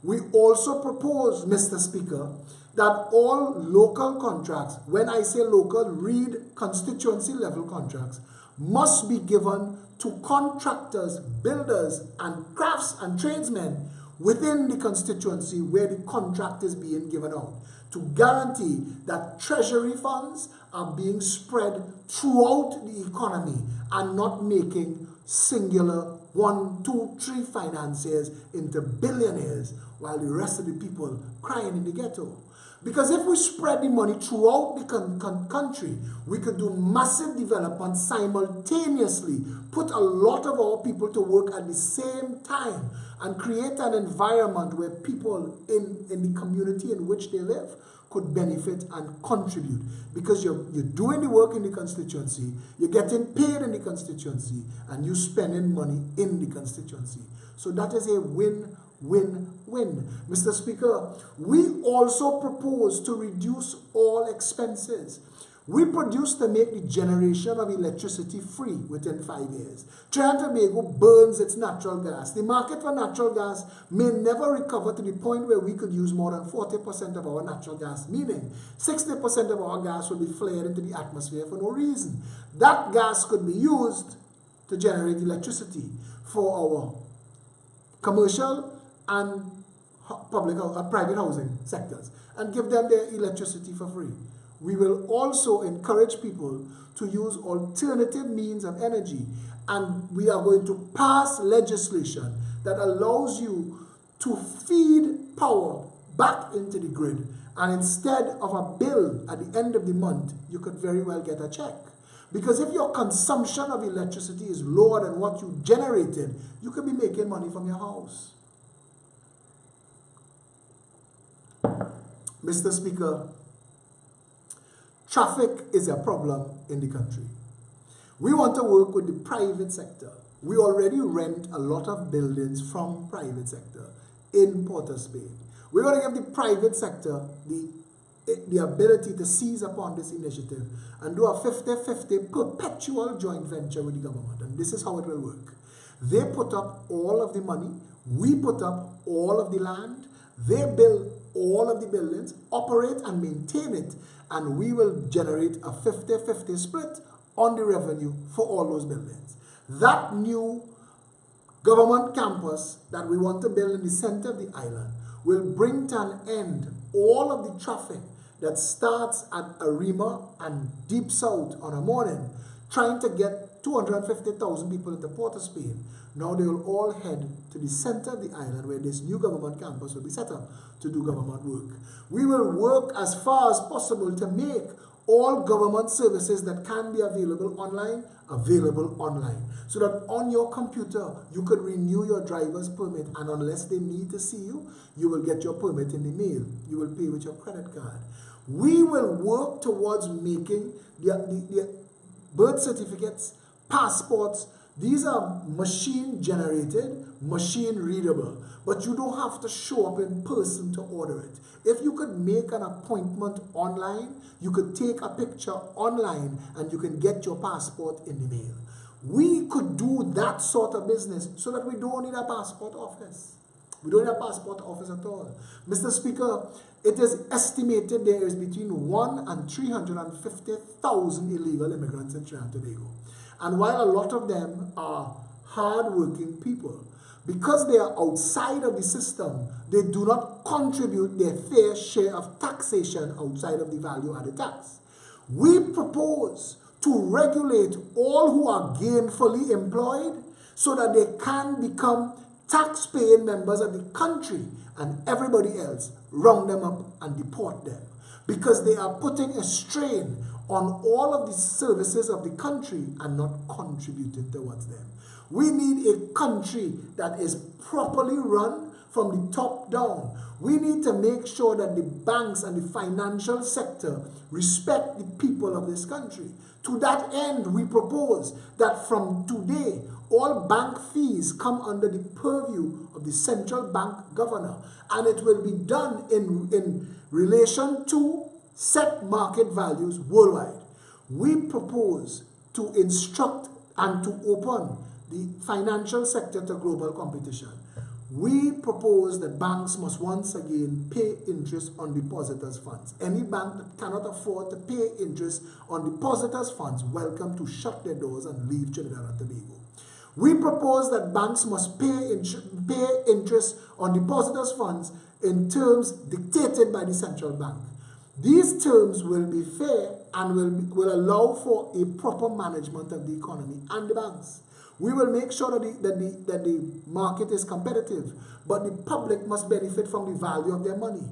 Speaker 1: We also propose, Mr. Speaker, that all local contracts, when I say local, read constituency level contracts, must be given to contractors, builders, and crafts and tradesmen within the constituency where the contract is being given out, to guarantee that treasury funds are being spread throughout the economy and not making singular 1, 2, 3 financiers into billionaires while the rest of the people crying in the ghetto. Because if we spread the money throughout the country, we could do massive development simultaneously, put a lot of our people to work at the same time, and create an environment where people in the community in which they live could benefit and contribute. Because you're doing the work in the constituency, you're getting paid in the constituency, and you're spending money in the constituency. So that is a win-win-win. Mr. Speaker, we also propose to reduce all expenses. We produce to make the generation of electricity free within 5 years. Trinidad and Tobago burns its natural gas. The market for natural gas may never recover to the point where we could use more than 40% of our natural gas, meaning 60% of our gas will be flared into the atmosphere for no reason. That gas could be used to generate electricity for our commercial and private housing sectors and give them their electricity for free. We will also encourage people to use alternative means of energy, and we are going to pass legislation that allows you to feed power back into the grid, and instead of a bill at the end of the month, you could very well get a check. Because if your consumption of electricity is lower than what you generated, you could be making money from your house. Mr. Speaker, traffic is a problem in the country. We want to work with the private sector. We already rent a lot of buildings from private sector in Port of Spain. We're going to give the private sector the ability to seize upon this initiative and do a 50-50 perpetual joint venture with the government. And this is how it will work. They put up all of the money. We put up all of the land. They build all of the buildings, operate and maintain it, and we will generate a 50-50 split on the revenue for all those buildings. That new government campus that we want to build in the center of the island will bring to an end all of the traffic that starts at Arima and deep south on a morning, trying to get 250,000 people into Port of Spain. Now they will all head to the center of the island where this new government campus will be set up to do government work. We will work as far as possible to make all government services that can be available online, so that on your computer you could renew your driver's permit, and unless they need to see you, you will get your permit in the mail. You will pay with your credit card. We will work towards making the birth certificates, passports. These are machine generated, machine readable, but you don't have to show up in person to order it. If you could make an appointment online, you could take a picture online and you can get your passport in the mail. We could do that sort of business so that we don't need a passport office. We don't need a passport office at all. Mr. Speaker, it is estimated there is between 1 and 350,000 illegal immigrants in Trinidad and Tobago. And while a lot of them are hard-working people, because they are outside of the system, they do not contribute their fair share of taxation outside of the value-added tax. We propose to regulate all who are gainfully employed so that they can become tax-paying members of the country, and everybody else round them up and deport them, because they are putting a strain on all of the services of the country and not contributing towards them. We need a country that is properly run from the top down. We need to make sure that the banks and the financial sector respect the people of this country. To that end, we propose that from today, all bank fees come under the purview of the central bank governor, and it will be done in relation to set market values worldwide. We propose to instruct and to open the financial sector to global competition. We propose that banks must once again pay interest on depositors' funds. Any bank that cannot afford to pay interest on depositors' funds, welcome to shut their doors and leave Trinidad and Tobago. We propose that banks must pay interest on depositors' funds in terms dictated by the central bank. These terms will be fair and will allow for a proper management of the economy and the banks. We will make sure that the market is competitive, but the public must benefit from the value of their money.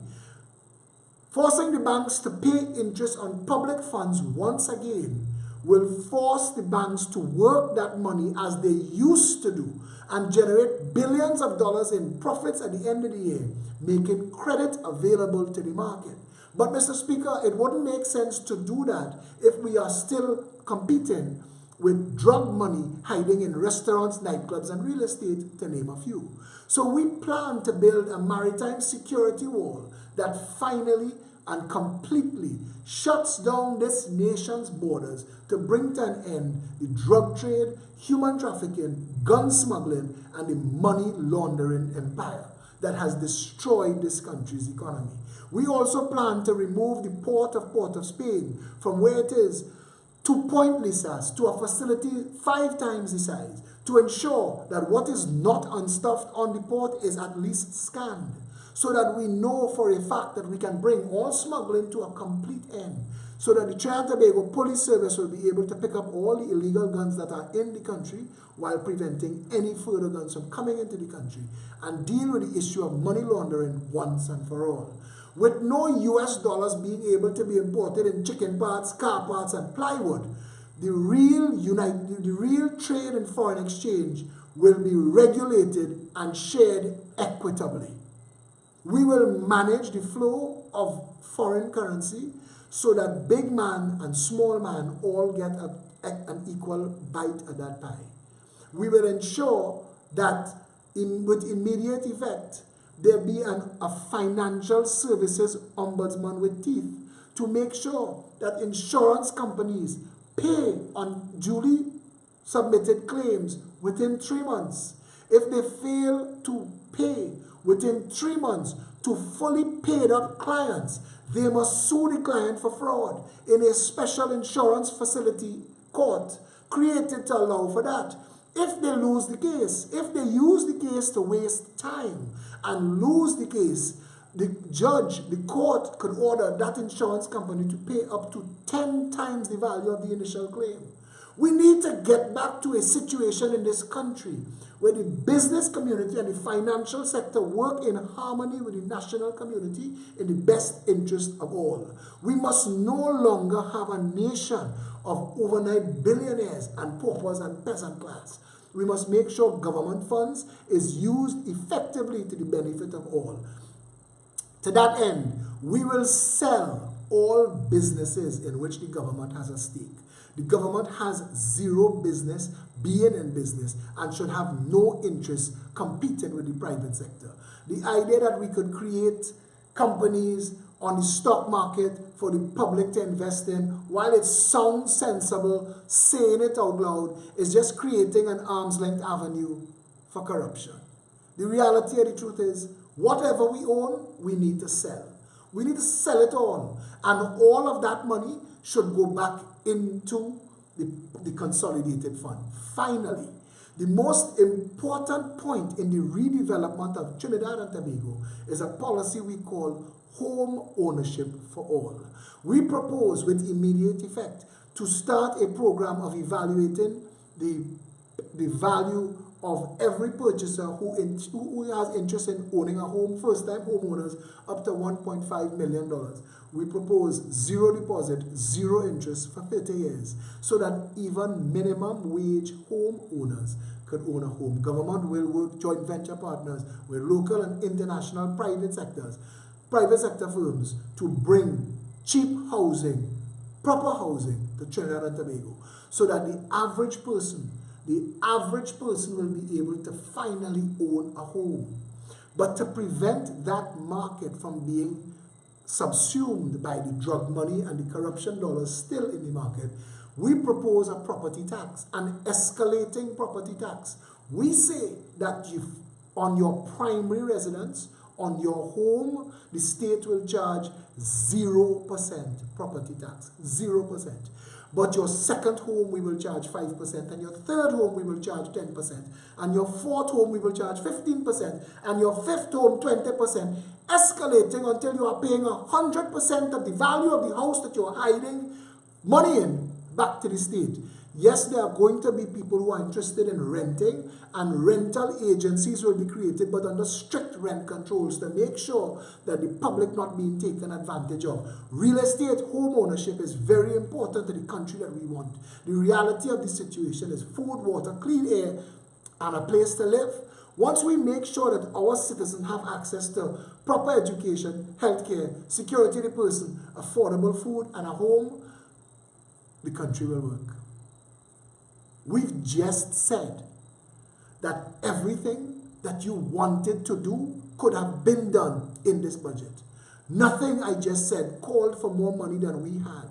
Speaker 1: Forcing the banks to pay interest on public funds once again will force the banks to work that money as they used to do and generate billions of dollars in profits at the end of the year, making credit available to the market. But Mr. Speaker, it wouldn't make sense to do that if we are still competing with drug money hiding in restaurants, nightclubs, and real estate, to name a few. So we plan to build a maritime security wall that finally and completely shuts down this nation's borders to bring to an end the drug trade, human trafficking, gun smuggling, and the money laundering empire that has destroyed this country's economy. We also plan to remove the Port of Spain from where it is to Point Lisas, to a facility 5 times the size, to ensure that what is not unstuffed on the port is at least scanned, so that we know for a fact that we can bring all smuggling to a complete end, so that the Trinidad and Tobago Police Service will be able to pick up all the illegal guns that are in the country while preventing any further guns from coming into the country, and deal with the issue of money laundering once and for all. With no US dollars being able to be imported in chicken parts, car parts, and plywood, the real trade and foreign exchange will be regulated and shared equitably. We will manage the flow of foreign currency so that big man and small man all get an equal bite at that pie. We will ensure that with immediate effect, there be a financial services ombudsman with teeth to make sure that insurance companies pay on duly submitted claims within 3 months. If they fail to pay within 3 months to fully paid up clients, they must sue the client for fraud in a special insurance facility court created to allow for that. If they lose the case, if they use the case to waste time and lose the case, the judge, the court could order that insurance company to pay up to 10 times the value of the initial claim. We need to get back to a situation in this country where the business community and the financial sector work in harmony with the national community in the best interest of all. We must no longer have a nation of overnight billionaires and paupers and peasant class. We must make sure government funds is used effectively to the benefit of all. To that end, we will sell all businesses in which the government has a stake. The government has zero business being in business and should have no interest competing with the private sector. The idea that we could create companies on the stock market for the public to invest in, while it sounds sensible, saying it out loud, is just creating an arm's length avenue for corruption. The reality of the truth is, whatever we own, we need to sell. We need to sell it all. And all of that money should go back into the consolidated fund. Finally, the most important point in the redevelopment of Trinidad and Tobago is a policy we call home ownership for all. We propose with immediate effect to start a program of evaluating the value of every purchaser who has interest in owning a home, first-time homeowners, up to $1.5 million. We propose zero deposit, zero interest for 30 years, so that even minimum wage homeowners could own a home. Government will work joint venture partners with local and international private sector firms to bring cheap housing, proper housing to Trinidad and Tobago, so that the average person will be able to finally own a home. But to prevent that market from being subsumed by the drug money and the corruption dollars still in the market, we propose a property tax, an escalating property tax. We say that on your primary residence, on your home, the state will charge 0% property tax, 0%. But your second home, we will charge 5%, and your third home, we will charge 10%, and your fourth home, we will charge 15%, and your fifth home, 20%, escalating until you are paying 100% of the value of the house that you are hiding money in back to the state. Yes, there are going to be people who are interested in renting, and rental agencies will be created, but under strict rent controls to make sure that the public not being taken advantage of. Real estate home ownership is very important to the country that we want. The reality of the situation is food, water, clean air, and a place to live. Once we make sure that our citizens have access to proper education, healthcare, security of the person, affordable food, and a home, the country will work. We've just said that everything that you wanted to do could have been done in this budget. Nothing I just said called for more money than we had.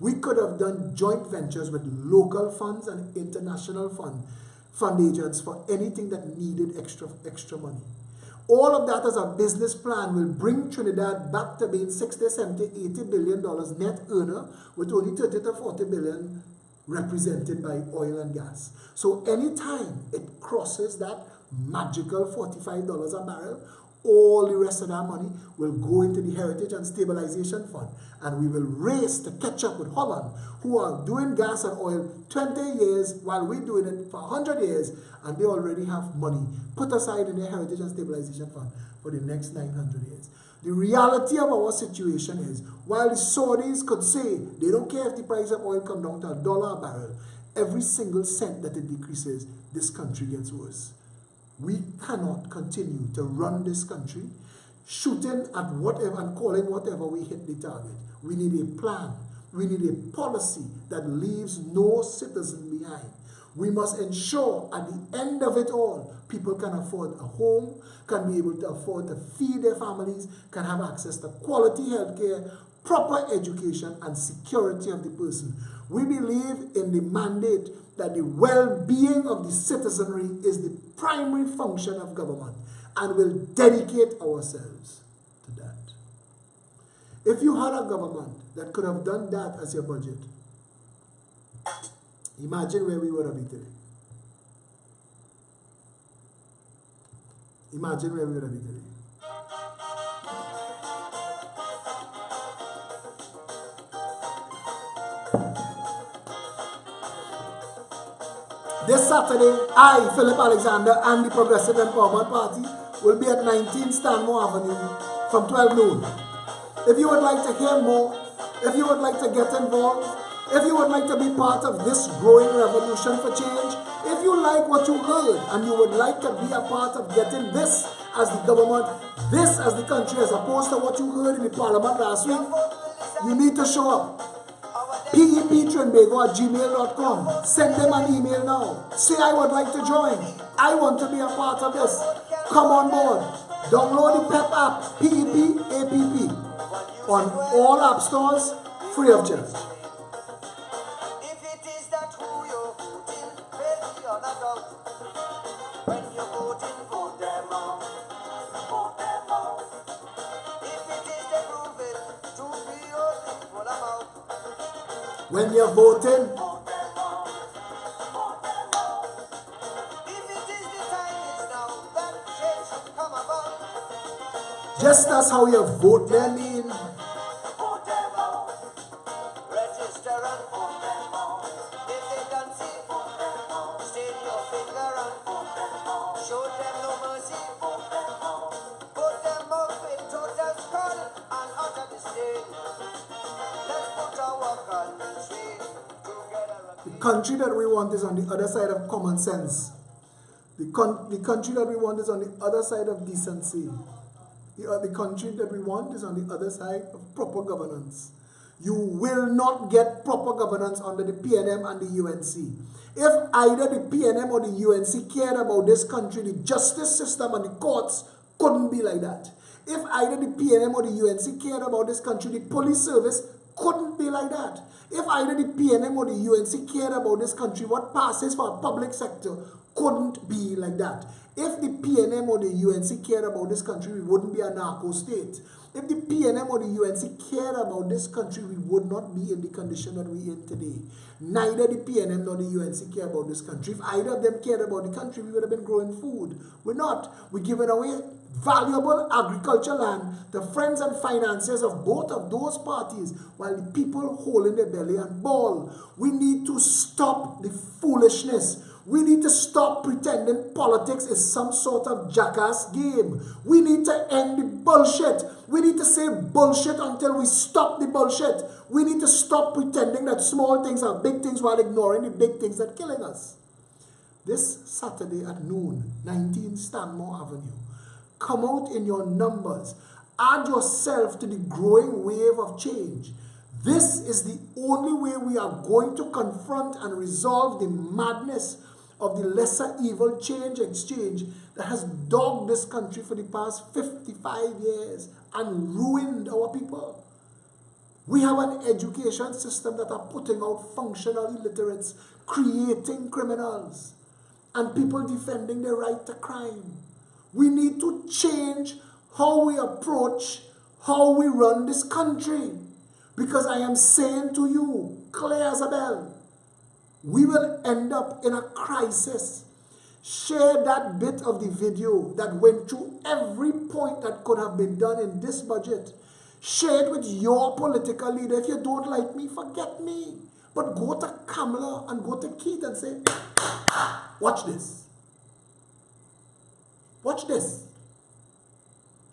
Speaker 1: We could have done joint ventures with local funds and international fund agents for anything that needed extra money. All of that as a business plan will bring Trinidad back to being 60, 70, $80 billion net earner with only 30 to 40 billion represented by oil and gas. So anytime it crosses that magical $45 a barrel, all the rest of that money will go into the Heritage and Stabilization Fund, and we will race to catch up with Holland, who are doing gas and oil 20 years while we're doing it for 100 years, and they already have money put aside in the Heritage and Stabilization Fund for the next 900 years. The reality of our situation is, while the Saudis could say they don't care if the price of oil comes down to $1 a barrel, every single cent that it decreases, this country gets worse. We cannot continue to run this country shooting at whatever and calling whatever we hit the target. We need a plan. We need a policy that leaves no citizen behind. We must ensure at the end of it all, people can afford a home, can be able to afford to feed their families, can have access to quality health care, proper education, and security of the person. We believe in the mandate that the well-being of the citizenry is the primary function of government, and will dedicate ourselves to that. If you had a government that could have done that as your budget, imagine where we would have been today. Imagine where we would have been today. This Saturday, I, Philip Alexander, and the Progressive Empowerment Party will be at 19 Stanmore Avenue from 12 noon. If you would like to hear more, if you would like to get involved, if you would like to be part of this growing revolution for change, if you like what you heard and you would like to be a part of getting this as the government, this as the country, as opposed to what you heard in the parliament last week, you need to show up. peptrinbago@gmail.com. Send them an email now. Say, I would like to join. I want to be a part of this. Come on board. Download the PEP app, PEP, on all app stores, free of charge.
Speaker 2: If it is that who you're voting, ready or not out. When you're voting, vote them out. Vote them out. If it is they prove it, to be your people about.
Speaker 1: When you're voting,
Speaker 2: Vote them out. Vote them out. If it is the time is now, that change should come about.
Speaker 1: just as how you vote them in,
Speaker 2: Vote them out. Register and vote them out. If they can see, vote them out. Stain your finger and vote them out. Show them no mercy, vote them out. Vote them out with total skull and utter disdain. Let's put our country together
Speaker 1: the
Speaker 2: again.
Speaker 1: country that we want is on the other side of common sense. The country that we want is on the other side of decency. The country that we want is on the other side of proper governance. You will not get proper governance under the PNM and the UNC. If either the PNM or the UNC cared about this country, the justice system and the courts couldn't be like that. If either the PNM or the UNC cared about this country, the police service couldn't be like that. If either the PNM or the UNC cared about this country, what passes for a public sector couldn't be like that. If the PNM or the UNC cared about this country, we wouldn't be a narco state. If the PNM or the UNC cared about this country, we would not be in the condition that we're in today. Neither the PNM nor the UNC care about this country. If either of them cared about the country, we would have been growing food. We're not. We're giving away valuable agricultural land to friends and financiers of both of those parties, while the people hold in their belly and bawl. We need to stop the foolishness. We need to stop pretending politics is some sort of jackass game. We need to end the bullshit. We need to say bullshit until we stop the bullshit. We need to stop pretending that small things are big things while ignoring the big things that are killing us. This Saturday at noon, 19 Stanmore Avenue. Come out in your numbers. Add yourself to the growing wave of change. This is the only way we are going to confront and resolve the madness of the lesser evil change exchange that has dogged this country for the past 55 years and ruined our people. We have an education system that are putting out functional illiterates, creating criminals, and people defending their right to crime. We need to change how we approach, how we run this country. Because I am saying to you, clear as a bell, we will end up in a crisis. Share that bit of the video that went through every point that could have been done in this budget. Share it with your political leader. If you don't like me, forget me. But go to Kamala and go to Keith and say, watch this. Watch this.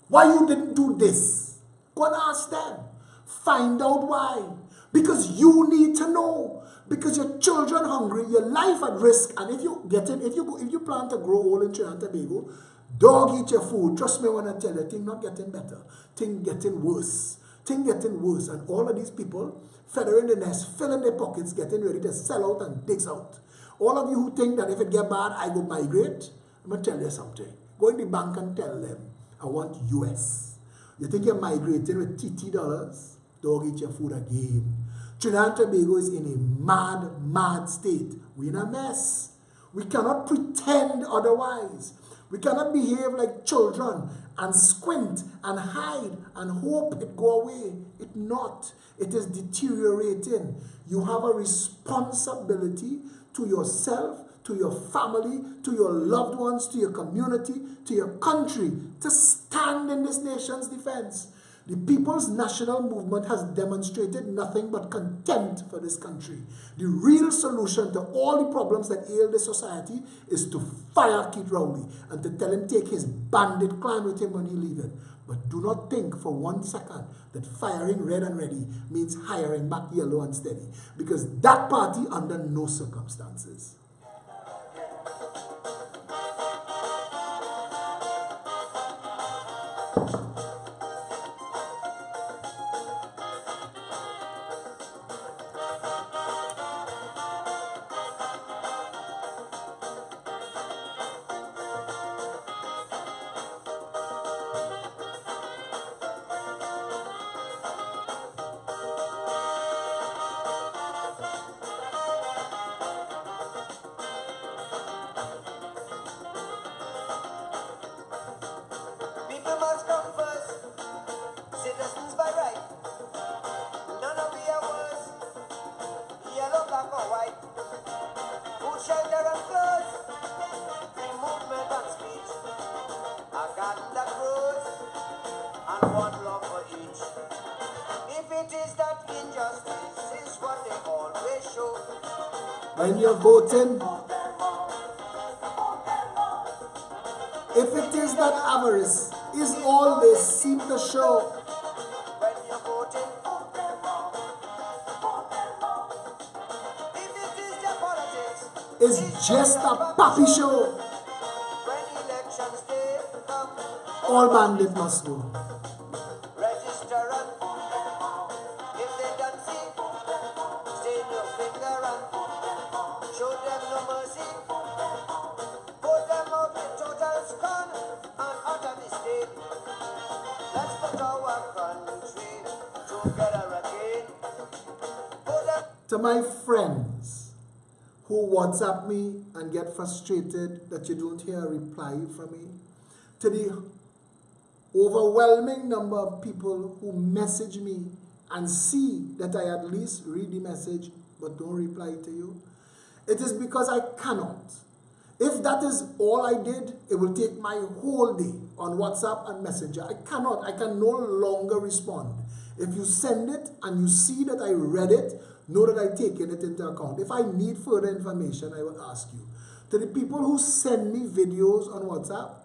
Speaker 1: Why you didn't do this? Go and ask them. Find out why. Because you need to know. Because your children hungry, your life at risk, and if you plan to grow old in Trinidad and Tobago, dog eat your food. Trust me when I tell you, things not getting better. Things getting worse. Things getting worse. And all of these people, feathering the nest, filling their pockets, getting ready to sell out and dig out. All of you who think that if it get bad, I go migrate, I'm going to tell you something. Go in the bank and tell them, I want US. You think you're migrating with TT dollars? Dog eat your food again. Trinidad and Tobago is in a mad, mad state. We're in a mess. We cannot pretend otherwise. We cannot behave like children and squint and hide and hope it go away. It not. It is deteriorating. You have a responsibility to yourself, to your family, to your loved ones, to your community, to your country, to stand in this nation's defense. The People's National Movement has demonstrated nothing but contempt for this country. The real solution to all the problems that ail this society is to fire Keith Rowley and to tell him take his bandit climb with him when he leaves. But do not think for 1 second that firing Red and Ready means hiring back Yellow and Steady, because that party under no circumstances. When you're voting, if it is that avarice is all they seem to show,
Speaker 2: When you're voting, if it is their politics,
Speaker 1: it's just a puppy show.
Speaker 2: when elections day come,
Speaker 1: All bandit must go.
Speaker 2: register and if they don't see, stain your finger and show them no mercy. Put them out in total scorn and utter mistake. Let's put our country together again. Put them
Speaker 1: To my friends who WhatsApp me and get frustrated that you don't hear a reply from me, to the overwhelming number of people who message me and see that I at least read the message but don't reply to you, it is because I cannot. If that is all I did, it will take my whole day on WhatsApp and Messenger. I cannot. I can no longer respond. If you send it and you see that I read it, know that I've taken it into account. If I need further information, I will ask you. To the people who send me videos on WhatsApp,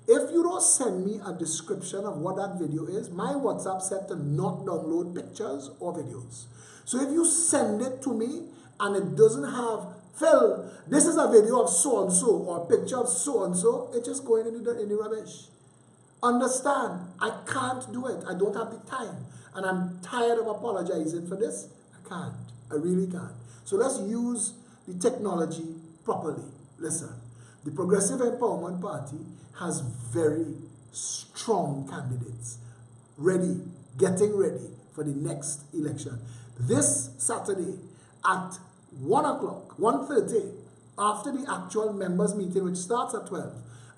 Speaker 1: if you don't send me a description of what that video is, my WhatsApp set to not download pictures or videos. So if you send it to me and it doesn't have, Phil, this is a video of so-and-so or a picture of so-and-so, it's just going in the rubbish. Understand, I can't do it. I don't have the time. And I'm tired of apologizing for this. I can't. I really can't. So let's use the technology properly. Listen, the Progressive Empowerment Party has very strong candidates ready, getting ready for the next election. This Saturday at 1 o'clock, 1:30, after the actual members meeting, which starts at 12,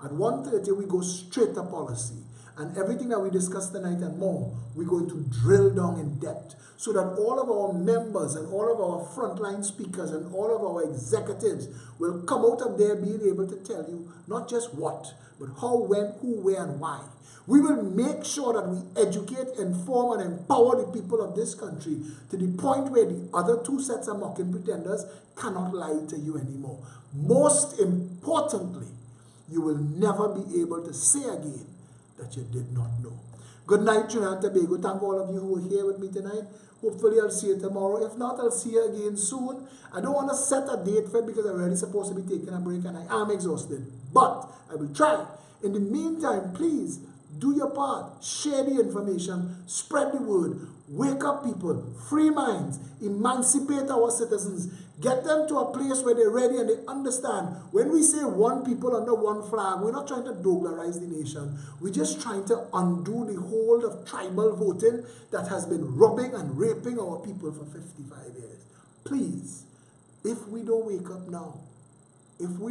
Speaker 1: at 1:30 we go straight to policy. And everything that we discussed tonight and more, we're going to drill down in depth so that all of our members and all of our frontline speakers and all of our executives will come out of there being able to tell you not just what, but how, when, who, where, and why. We will make sure that we educate, inform, and empower the people of this country to the point where the other two sets of mocking pretenders cannot lie to you anymore. Most importantly, you will never be able to say again that you did not know. Good night, Trinidad and Tobago. Thank all of you who were here with me tonight. Hopefully I'll see you tomorrow. If not, I'll see you again soon. I don't want to set a date for it because I'm already supposed to be taking a break and I am exhausted. But I will try. In the meantime, please do your part. Share the information. Spread the word. Wake up people. Free minds. Emancipate our citizens. Get them to a place where they're ready and they understand. When we say one people under one flag, we're not trying to doglarize the nation. We're just trying to undo the hold of tribal voting that has been robbing and raping our people for 55 years. Please, if we don't wake up now, we're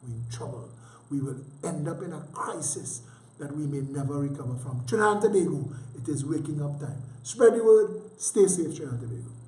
Speaker 1: in trouble. We will end up in a crisis that we may never recover from. Trinidad and Tobago, it is waking up time. Spread the word. Stay safe, Trinidad and Tobago.